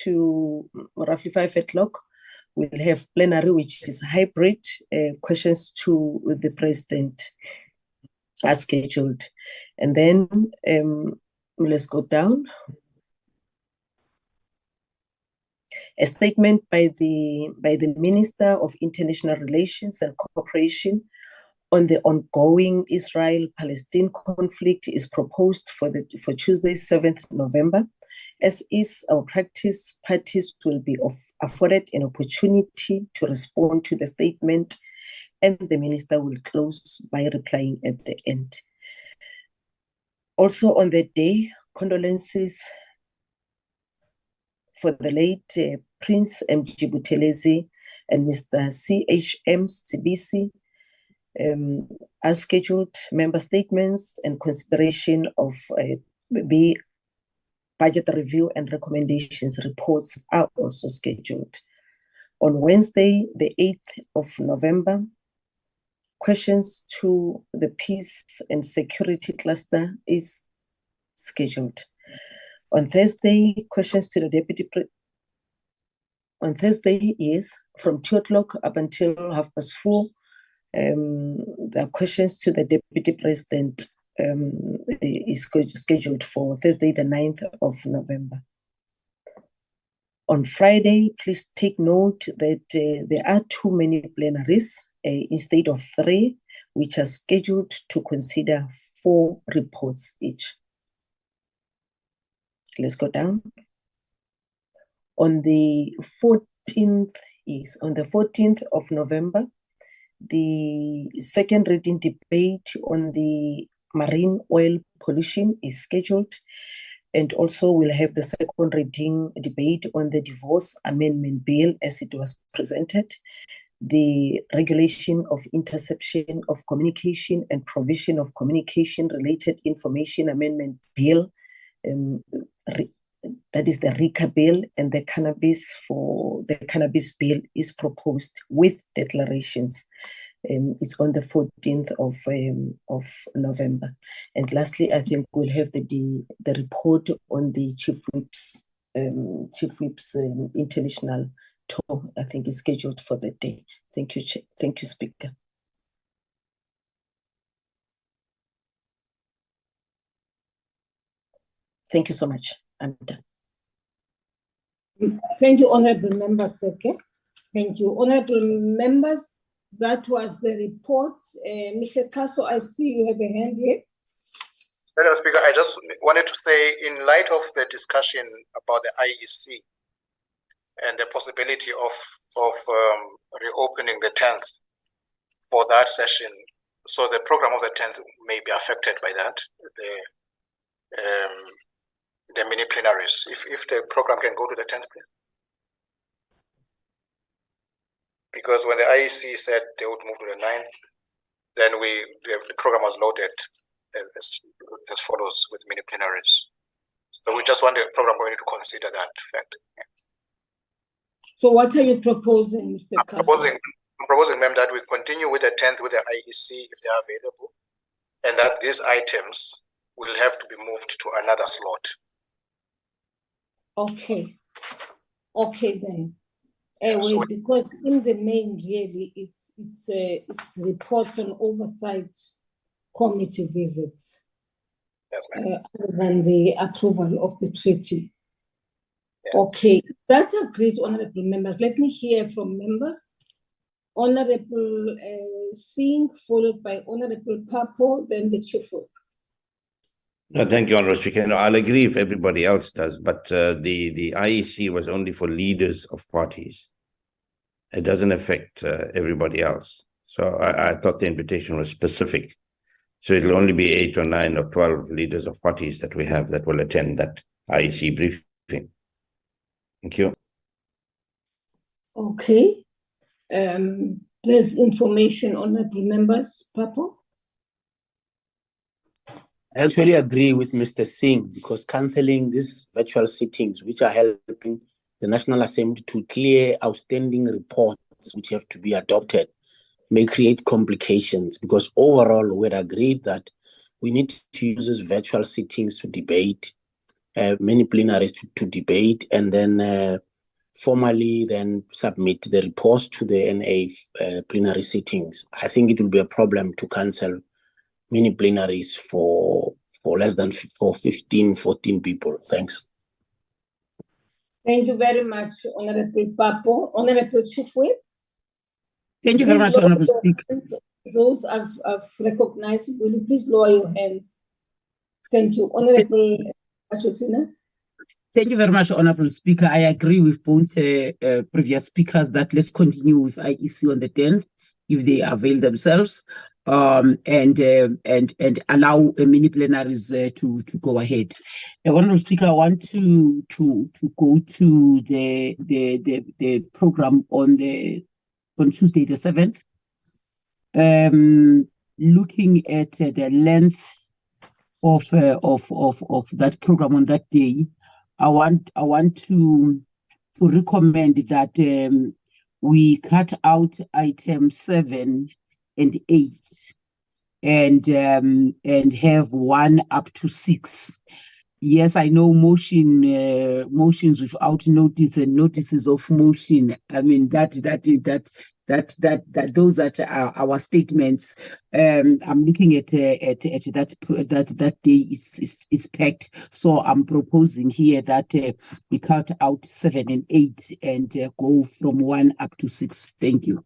to roughly 5 o'clock, we'll have plenary, which is hybrid, questions to the President as scheduled. And then let's go down. A statement by the Minister of International Relations and Cooperation on the ongoing Israel-Palestine conflict is proposed for Tuesday, 7th November. As is our practice, parties will be afforded an opportunity to respond to the statement, and the Minister will close by replying at the end. Also on that day, condolences for the late Prince M.G. Buthelezi and Mr. C.H.M. Sibisi, as scheduled. Member statements and consideration of the budget review and recommendations reports are also scheduled. On Wednesday, the 8th of November, questions to the Peace and Security Cluster is scheduled. On Thursday, questions to the Deputy on Thursday, yes, from 2 o'clock up until 4:30. The questions to the Deputy President is scheduled for Thursday, the 9th of November. On Friday, please take note that there are too many plenaries instead of 3, which are scheduled to consider 4 reports each. Let's go down. On the 14th of November, the second reading debate on the marine oil pollution is scheduled, and also we'll have the second reading debate on the divorce amendment bill as it was presented, the regulation of interception of communication and provision of communication related information amendment bill, that is the RICA bill, and the cannabis bill is proposed with declarations. It's on the 14th of November. And lastly, I think we'll have the report on the Chief Whip's international tour. I think is scheduled for the day. Thank you, thank you, Speaker. Thank you so much. I'm done. Thank you, Honorable Member Tseke. Thank you, Honorable Members. That was the report. Mr. Kaso, I see you have a hand here. Madam Speaker, I just wanted to say, in light of the discussion about the IEC and the possibility of reopening the 10th for that session, so the program of the 10th may be affected by that, the mini plenaries. If the program can go to the 10th, please. Because when the IEC said they would move to the 9th, then the program was loaded as follows with mini plenaries. So we just want the program going to consider that fact. Yeah. So what are you proposing, Mr. I'm proposing, ma'am, that we continue with the 10th with the IEC if they are available, and that these items will have to be moved to another slot. Okay. Okay then. So because in the main, really, it's reports on oversight committee visits, other than the approval of the treaty. Yes. Okay, that's agreed, Honorable Members. Let me hear from members. Honorable Singh, followed by Honorable Papo, then the Chief Whip. No, thank you, Honorable Speaker. No, I'll agree if everybody else does, but the IEC was only for leaders of parties. It doesn't affect everybody else. So I thought the invitation was specific. So it'll only be 8 or 9 or 12 leaders of parties that we have that will attend that IEC briefing. Thank you. Okay. There's information, honorable members. Papo? I actually agree with Mr. Singh because cancelling these virtual sittings, which are helping the National Assembly to clear outstanding reports which have to be adopted, may create complications, because overall we'd agreed that we need to use these virtual sittings to debate, many plenaries to debate, and then formally then submit the reports to the NA plenary sittings. I think it will be a problem to cancel mini plenaries for less than 15, 14 people. Thanks. Thank you very much, Honorable Papo. Honorable Chifwe? Thank you very much, Honorable Speaker. Those I've recognized, will you please lower your hands? Thank you. Honorable Ashotina? Thank you very much, Honorable Speaker. I agree with both previous speakers that let's continue with IEC on the 10th if they avail themselves, and allow mini plenaries to go ahead. Honorable Speaker, I want to go to the program on Tuesday the 7th. Looking at the length of that program on that day, I want to recommend that we cut out item 7 and 8 and have 1 up to 6. Yes, I know motions without notice and notices of motion. I mean that those are our statements. I'm looking at that day is packed, so I'm proposing here that we cut out 7 and 8 and go from 1 up to 6. Thank you.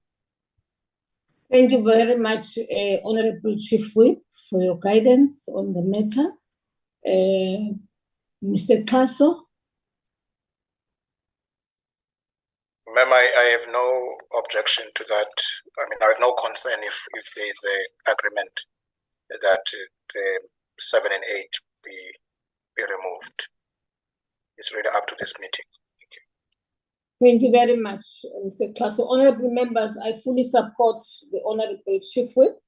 Thank you very much, Honorable Chief Whip, for your guidance on the matter. Mr. Kaso? Ma'am, I have no objection to that. I mean, I have no concern if there is an agreement that the 7 and 8 be removed. It's really up to this meeting. Thank you very much, Mr. Klaso. Honorable members, I fully support the Honorable Chief Whip.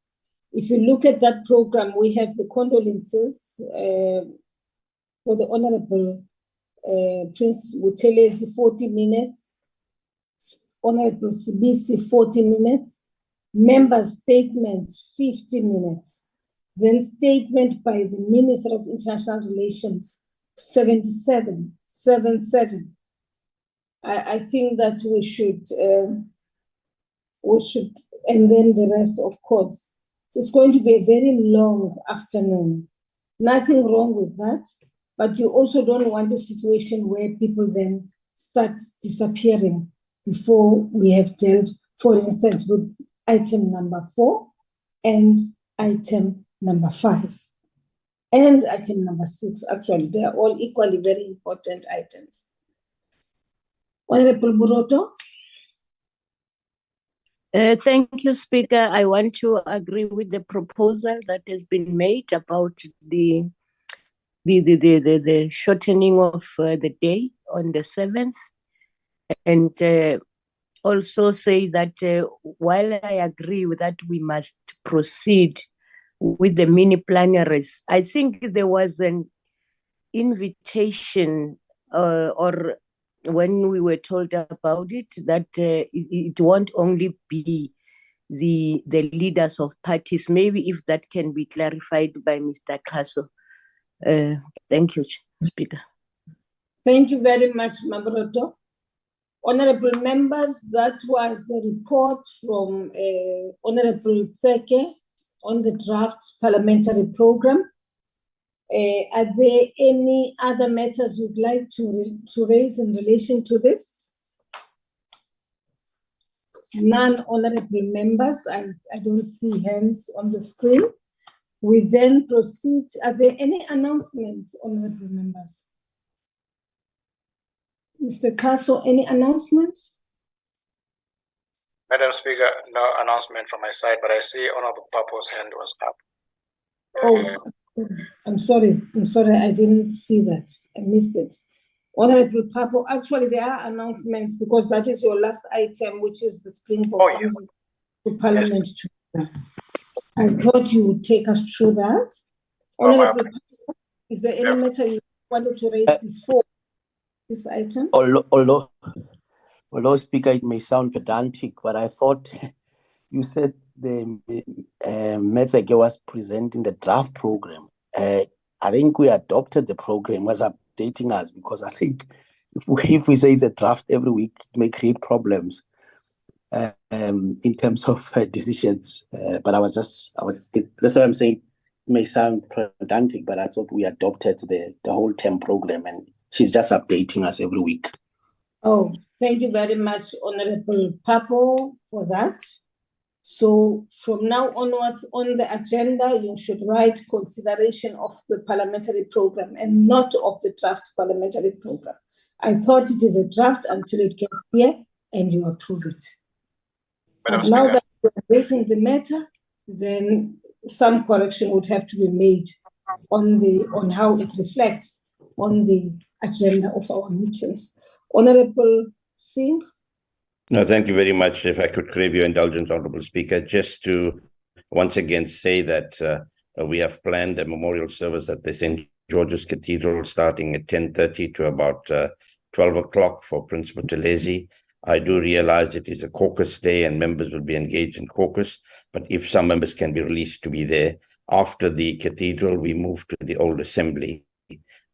If you look at that program, we have the condolences for the Honorable Prince Buthelezi, 40 minutes, Honorable Sibisi, 40 minutes, member statements, 50 minutes, then statement by the Minister of International Relations, 77. I think that we should, and then the rest, of course. So it's going to be a very long afternoon. Nothing wrong with that, but you also don't want a situation where people then start disappearing before we have dealt, for instance, with item number 4 and item number 5 and item number 6. Actually, they are all equally very important items. Honorable Buroto? Thank you, Speaker. I want to agree with the proposal that has been made about the shortening of the day on the 7th, and also say that while I agree with that, we must proceed with the mini plenaries. I think there was an invitation or when we were told about it, that it won't only be the leaders of parties. Maybe if that can be clarified by Mr. Kaso. Thank you, Speaker. Thank you very much, Mabroto. Honorable members, that was the report from Honorable Tseke on the draft parliamentary program. Are there any other matters you'd like to raise in relation to this? None, honorable members. I don't see hands on the screen. We then proceed. Are there any announcements, honorable members? Mr. Kaso, any announcements? Madam Speaker, no announcement from my side, but I see Honorable Papo's hand was up. Oh, I'm sorry. I didn't see that. I missed it. Honorable Papo, actually, there are announcements because that is your last item, which is the Springbok visit to Parliament. I thought you would take us through that. Honorable Papo, is there any matter you wanted to raise before this item? Although Speaker, it may sound pedantic, but I thought you said the Metseke was presenting the draft program. I think we adopted the program, was updating us, because I think if we say the draft every week, it may create problems in terms of decisions. But that's what I'm saying. It may sound pedantic, but I thought we adopted the whole term program, and she's just updating us every week. Oh, thank you very much, Honorable Papo, for that. So from now onwards on the agenda, you should write consideration of the parliamentary program and not of the draft parliamentary program. I thought it is a draft until it gets here and you approve it. But now that we are raising the matter, then some correction would have to be made on how it reflects on the agenda of our meetings. Honorable Singh. No, thank you very much. If I could crave your indulgence, Honorable Speaker, just to once again say that we have planned a memorial service at the St. George's Cathedral starting at 10:30 to about 12 o'clock for Prince Buthelezi. I do realize it is a caucus day and members will be engaged in caucus, but if some members can be released to be there, after the cathedral, we move to the old assembly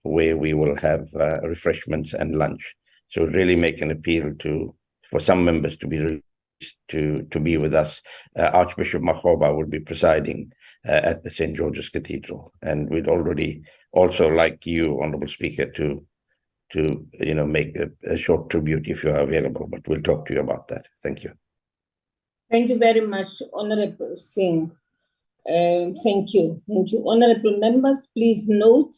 where we will have refreshments and lunch. So really make an appeal for some members to be released to be with us. Archbishop Makgoba will be presiding at the St. George's Cathedral. And we'd already also like you, Honorable Speaker, to make a short tribute if you are available, but we'll talk to you about that. Thank you. Thank you very much, Honorable Singh. Thank you. Honorable members, please note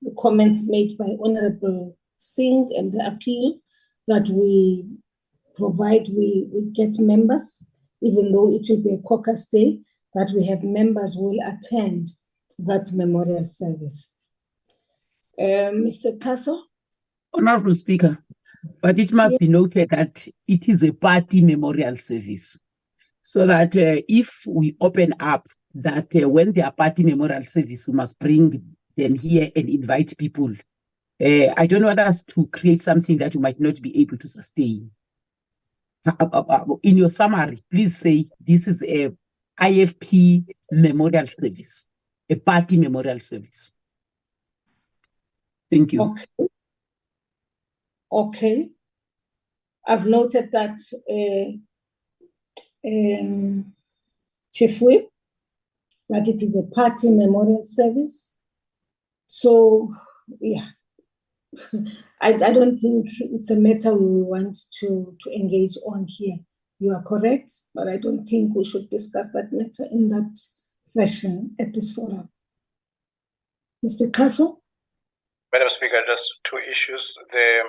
the comments made by Honorable Singh and the appeal that we get members, even though it will be a caucus day, that we have members who will attend that memorial service. Mr. Kaso? Honorable Speaker, but it must be noted that it is a party memorial service, so that if we open up that when there are party memorial service, we must bring them here and invite people. I don't want us to create something that you might not be able to sustain. In your summary, please say this is a IFP memorial service, a party memorial service. Thank you. Okay. I've noted that, Chief Whip, that it is a party memorial service. So, yeah, I don't think it's a matter we want to engage on here. You are correct, but I don't think we should discuss that matter in that fashion at this forum. Mr. Kaso? Madam Speaker, just two issues. The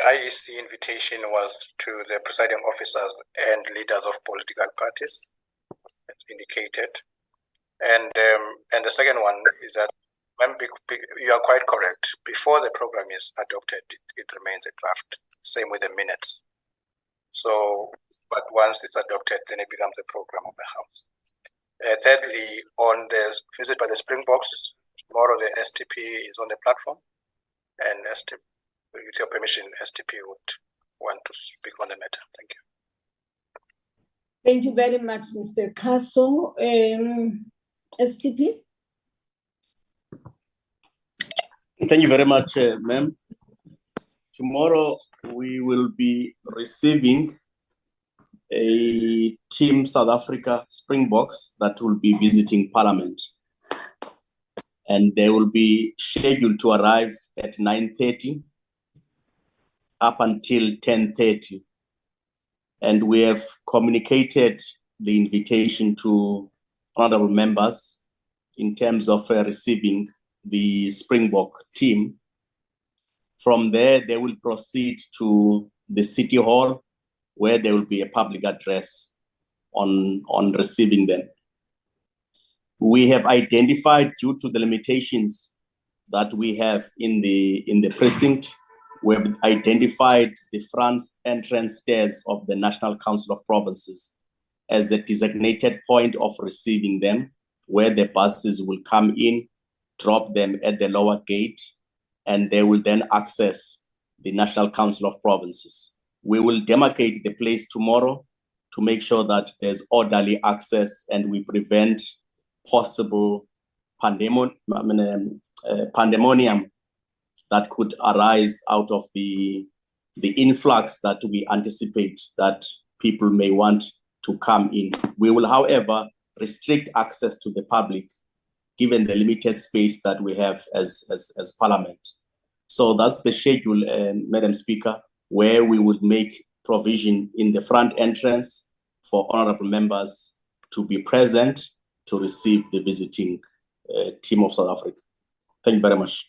IEC invitation was to the presiding officers and leaders of political parties, as indicated. And the second one is that you are quite correct. Before the program is adopted, it remains a draft. Same with the minutes. So, but once it's adopted, then it becomes a program of the House. Thirdly, on the visit by the Springboks, tomorrow the STP is on the platform, and STP, with your permission, STP would want to speak on the matter. Thank you. Thank you very much, Mr. Kaso. STP? Thank you very much, ma'am. Tomorrow we will be receiving a Team South Africa Springboks that will be visiting Parliament. And they will be scheduled to arrive at 9:30 up until 10:30. And we have communicated the invitation to honorable members in terms of receiving the Springbok team. From there, they will proceed to the City Hall where there will be a public address on receiving them. We have identified, due to the limitations that we have in the precinct, we have identified the front entrance stairs of the National Council of Provinces as a designated point of receiving them, where the buses will come in, drop them at the lower gate, and they will then access the National Council of Provinces. We will demarcate the place tomorrow to make sure that there's orderly access and we prevent possible pandemonium that could arise out of the influx that we anticipate that people may want to come in. We will, however, restrict access to the public given the limited space that we have as Parliament. So that's the schedule, Madam Speaker, where we would make provision in the front entrance for honorable members to be present to receive the visiting team of South Africa. Thank you very much.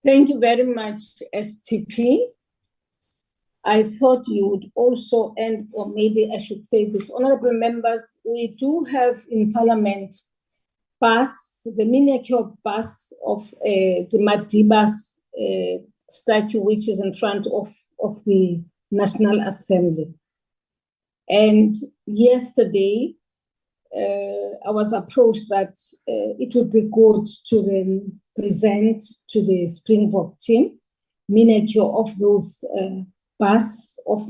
Thank you very much, STP. I thought you would also end, or maybe I should say this, honorable members, we do have in Parliament the miniature bus of the Madiba statue, which is in front of the National Assembly. And yesterday, I was approached that it would be good to then present to the Springbok team miniature of those busts of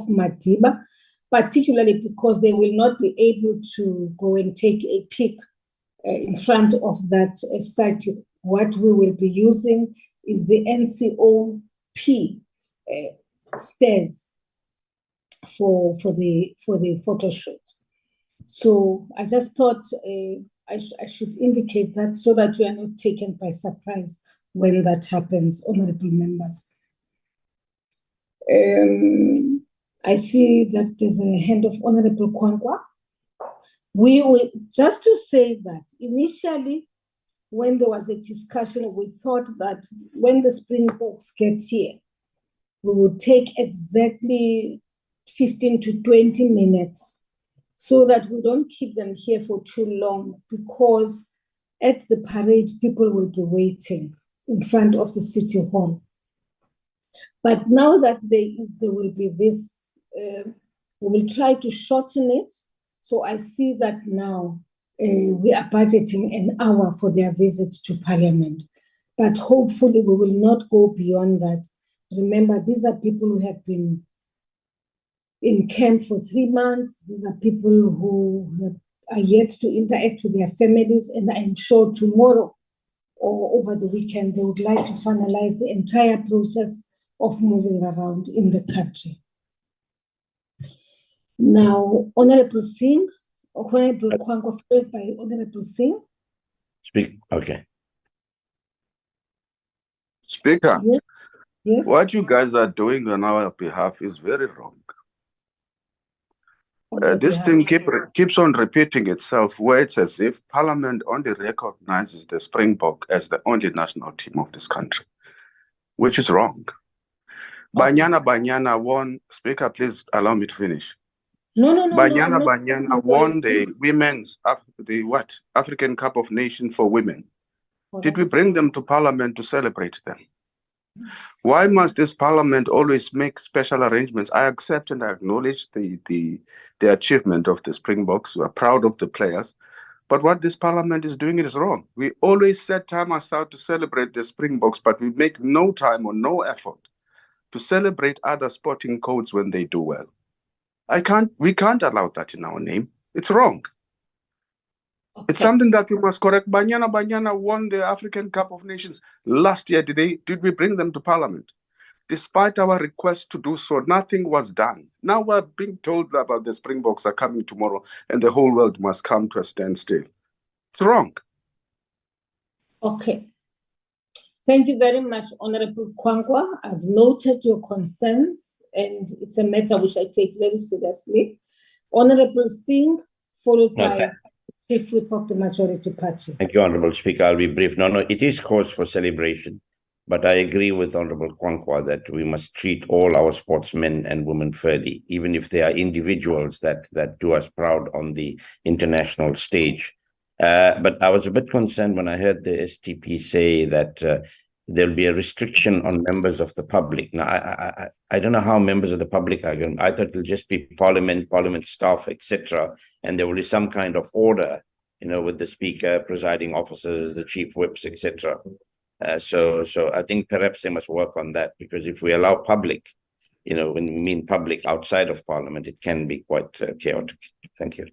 Madiba, particularly because they will not be able to go and take a pic in front of that statue. What we will be using is the NCOP stairs for the photo shoot. So I just thought I should indicate that so that we are not taken by surprise when that happens, honorable members. I see that there's a hand of Honorable Kwankwa. We just to say that initially, when there was a discussion, we thought that when the Springboks get here, we would take exactly 15 to 20 minutes so that we don't keep them here for too long, because at the parade, people will be waiting in front of the City Hall. But now that there will be this, we will try to shorten it. So I see that now we are budgeting an hour for their visit to Parliament. But hopefully we will not go beyond that. Remember, these are people who have been in camp for 3 months. These are people who are yet to interact with their families. And I'm sure tomorrow or over the weekend, they would like to finalize the entire process of moving around in the country. Now, Honorable Singh, Honorable Kwankwa, followed by Honorable Singh. Speak, okay. Speaker, yes. What you guys are doing on our behalf is very wrong. This thing keeps on repeating itself, where it's as if Parliament only recognizes the Springbok as the only national team of this country, which is wrong. Banyana won. Speaker, please allow me to finish. No. Banyana won the women's African Cup of Nations for women. Did we bring them to Parliament to celebrate them? Why must this Parliament always make special arrangements? I accept and I acknowledge the achievement of the Springboks. We are proud of the players. But what this Parliament is doing is wrong. We always set time aside to celebrate the Springboks, but we make no time or no effort to celebrate other sporting codes when they do well. We can't allow that in our name. It's wrong. Okay. It's something that we must correct. Banyana won the African Cup of Nations last year. Did we bring them to Parliament? Despite our request to do so, nothing was done. Now we're being told about the Springboks are coming tomorrow and the whole world must come to a standstill. It's wrong. Okay. Thank you very much, Honorable Kwankwa. I've noted your concerns and it's a matter which I take very seriously. Honorable Singh, followed by Chief Whip of the Majority Party. Thank you, Honorable Speaker. I'll be brief. No, it is cause for celebration. But I agree with Honorable Kwankwa that we must treat all our sportsmen and women fairly, even if they are individuals that do us proud on the international stage. But I was a bit concerned when I heard the STP say that there'll be a restriction on members of the public. Now, I don't know how members of the public are going. I thought it'll just be parliament staff, etc., and there will be some kind of order, with the speaker, presiding officers, the chief whips, etc. So I think perhaps they must work on that, because if we allow public, when we mean public outside of Parliament, it can be quite chaotic. Thank you.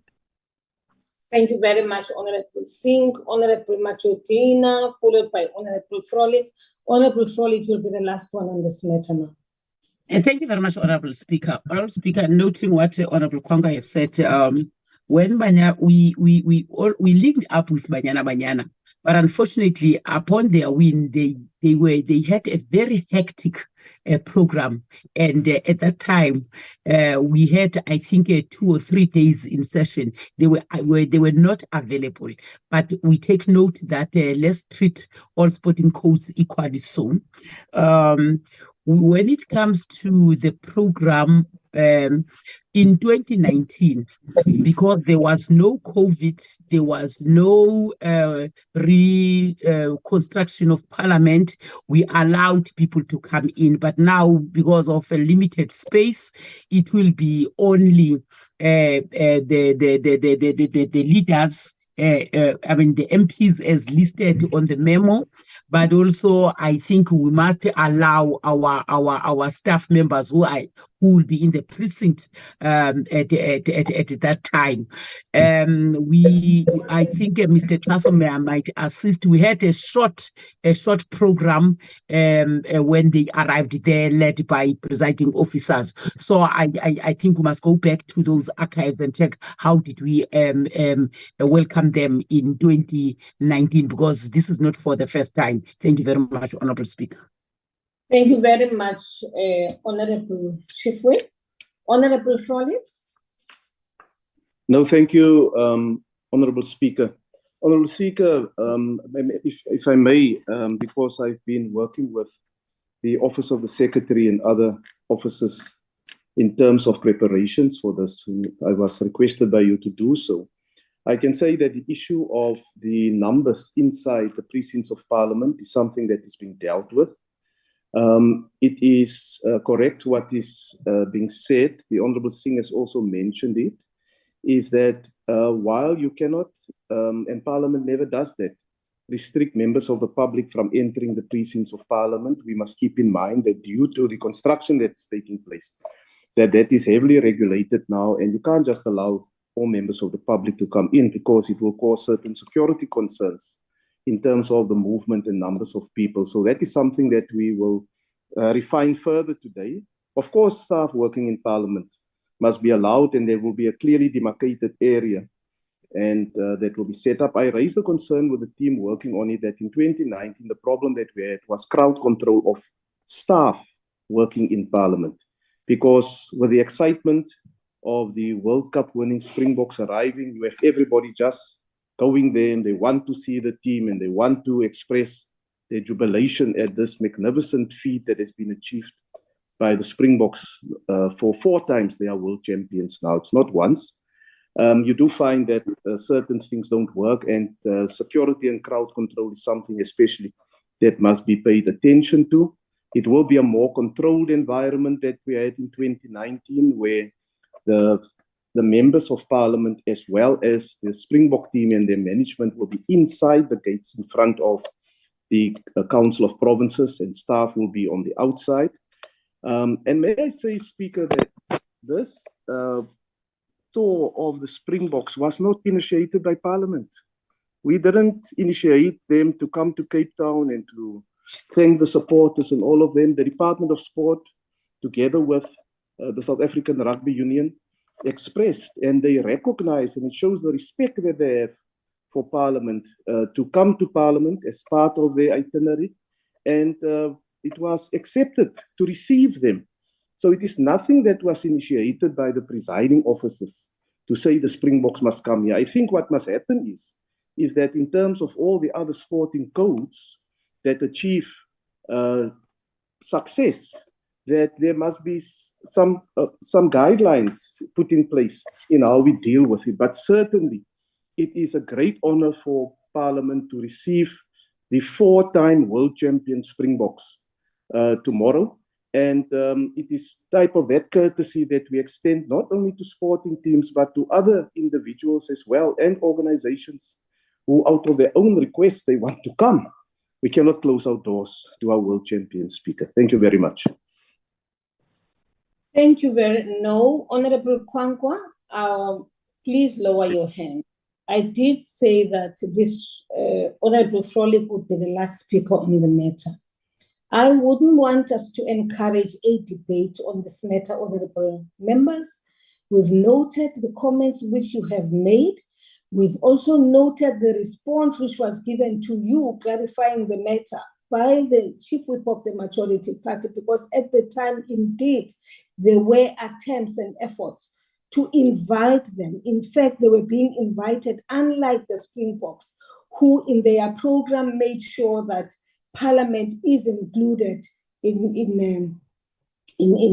Thank you very much, Honorable Singh, Honorable Machotina, followed by Honorable Frolic. Honorable Frolic will be the last one on this matter now. And thank you very much, Honorable Speaker. Honorable Speaker, noting what Honorable Kwanga has said, when we linked up with Banyana, but unfortunately, upon their win, they had a very hectic program, and at that time, we had, I think, 2 or 3 days in session. They were not available, but we take note that let's treat all sporting codes equally. So, when it comes to the program in 2019, because there was no COVID, there was no reconstruction of Parliament, we allowed people to come in. But now, because of a limited space, it will be only the leaders, the MPs as listed on the memo. But also, I think we must allow our staff members who will be in the precinct at that time. I think Mr. Trasom might assist. We had a short program when they arrived there, led by presiding officers. So I think we must go back to those archives and check how did we welcome them in 2019, because this is not for the first time. Thank you very much, Honorable Speaker. Thank you very much, Honorable Shifwe. Honorable Frolic. No, thank you, Honorable Speaker. Honorable Speaker, if I may, because I've been working with the Office of the Secretary and other officers in terms of preparations for this, I was requested by you to do so. I can say that the issue of the numbers inside the precincts of Parliament is something that is being dealt with. It is correct what is being said. The Honorable Singh has also mentioned it, is that while you cannot, and Parliament never does that, restrict members of the public from entering the precincts of Parliament, we must keep in mind that due to the construction that's taking place, that is heavily regulated now, and you can't just allow all members of the public to come in, because it will cause certain security concerns in terms of the movement and numbers of people. So that is something that we will refine further today. Of course, staff working in Parliament must be allowed, and there will be a clearly demarcated area, and that will be set up. I raised the concern with the team working on it that in 2019, the problem that we had was crowd control of staff working in Parliament, because with the excitement of the World Cup winning Springboks arriving, you have everybody just going there, and they want to see the team, and they want to express their jubilation at this magnificent feat that has been achieved by the Springboks. For 4 times they are world champions now. It's not once. You do find that certain things don't work, and security and crowd control is something especially that must be paid attention to. It will be a more controlled environment that we had in 2019, where the members of Parliament, as well as the Springbok team and their management, will be inside the gates in front of the Council of Provinces, and staff will be on the outside. And may I say, Speaker, that this tour of the Springboks was not initiated by Parliament. We didn't initiate them to come to Cape Town and to thank the supporters and all of them. The Department of Sport, together with the South African Rugby Union, expressed, and they recognize, and it shows the respect that they have for Parliament, to come to Parliament as part of their itinerary, and it was accepted to receive them. So it is nothing that was initiated by the presiding officers to say the Springboks must come here. I think what must happen is that in terms of all the other sporting codes that achieve success, that there must be some guidelines put in place in how we deal with it. But certainly, it is a great honor for Parliament to receive the 4-time world champion Springboks tomorrow. And it is type of that courtesy that we extend not only to sporting teams, but to other individuals as well, and organizations who out of their own request, they want to come. We cannot close our doors to our world champion, Speaker. Thank you very much. Thank you no, Honorable Kwankwa, please lower your hand. I did say that this Honorable Frolic would be the last speaker on the matter. I wouldn't want us to encourage a debate on this matter, honorable members. We've noted the comments which you have made. We've also noted the response which was given to you, clarifying the matter by the chief whip of the majority party, because at the time, indeed, there were attempts and efforts to invite them. In fact, they were being invited, unlike the Springboks, who in their program made sure that Parliament is included in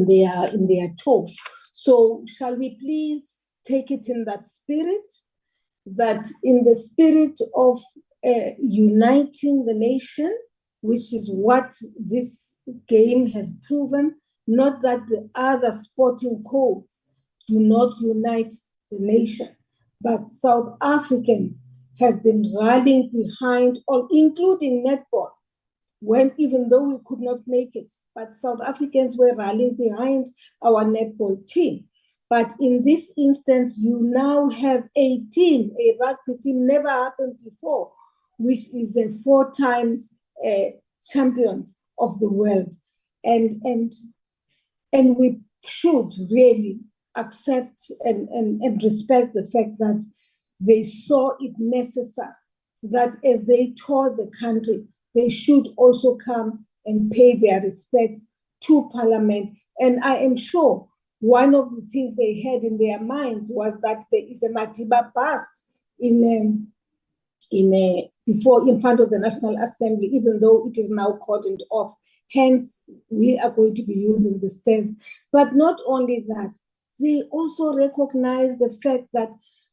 their talk. So shall we please take it in that spirit, that in the spirit of uniting the nation, which is what this game has proven, not that the other sporting codes do not unite the nation, but South Africans have been rallying behind, all, including netball, when even though we could not make it, but South Africans were rallying behind our netball team. But in this instance, you now have a team, a rugby team, never happened before, which is a 4 times champions of the world. And we should really accept and respect the fact that they saw it necessary that as they toured the country, they should also come and pay their respects to Parliament. And I am sure one of the things they had in their minds was that there is a Matiba bust in front of the National Assembly, even though it is now cordoned off. Hence, we are going to be using the stairs. But not only that, they also recognize the fact that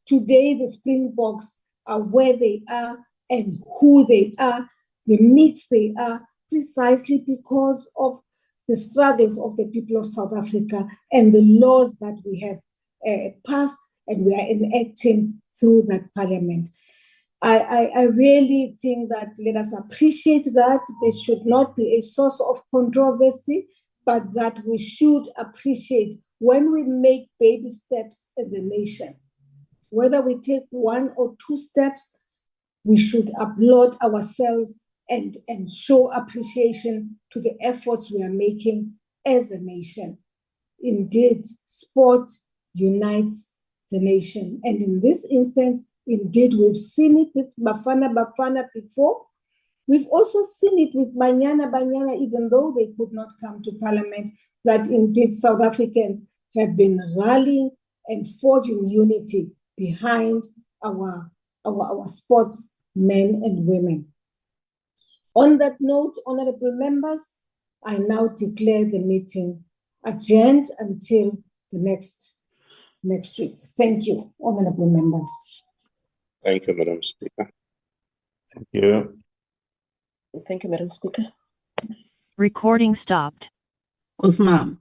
today the Springboks are where they are and who they are, the myths they are, precisely because of the struggles of the people of South Africa and the laws that we have passed and we are enacting through that Parliament. I really think that let us appreciate that. This should not be a source of controversy, but that we should appreciate when we make baby steps as a nation. Whether we take 1 or 2 steps, we should applaud ourselves and show appreciation to the efforts we are making as a nation. Indeed, sport unites the nation. And in this instance, indeed, we've seen it with Bafana before. We've also seen it with Banyana, even though they could not come to Parliament, that indeed South Africans have been rallying and forging unity behind our sportsmen and women. On that note, honorable members, I now declare the meeting adjourned until the next week. Thank you, honorable members. Thank you, Madam Speaker. Thank you. Thank you, Madam Speaker. Recording stopped. Osman.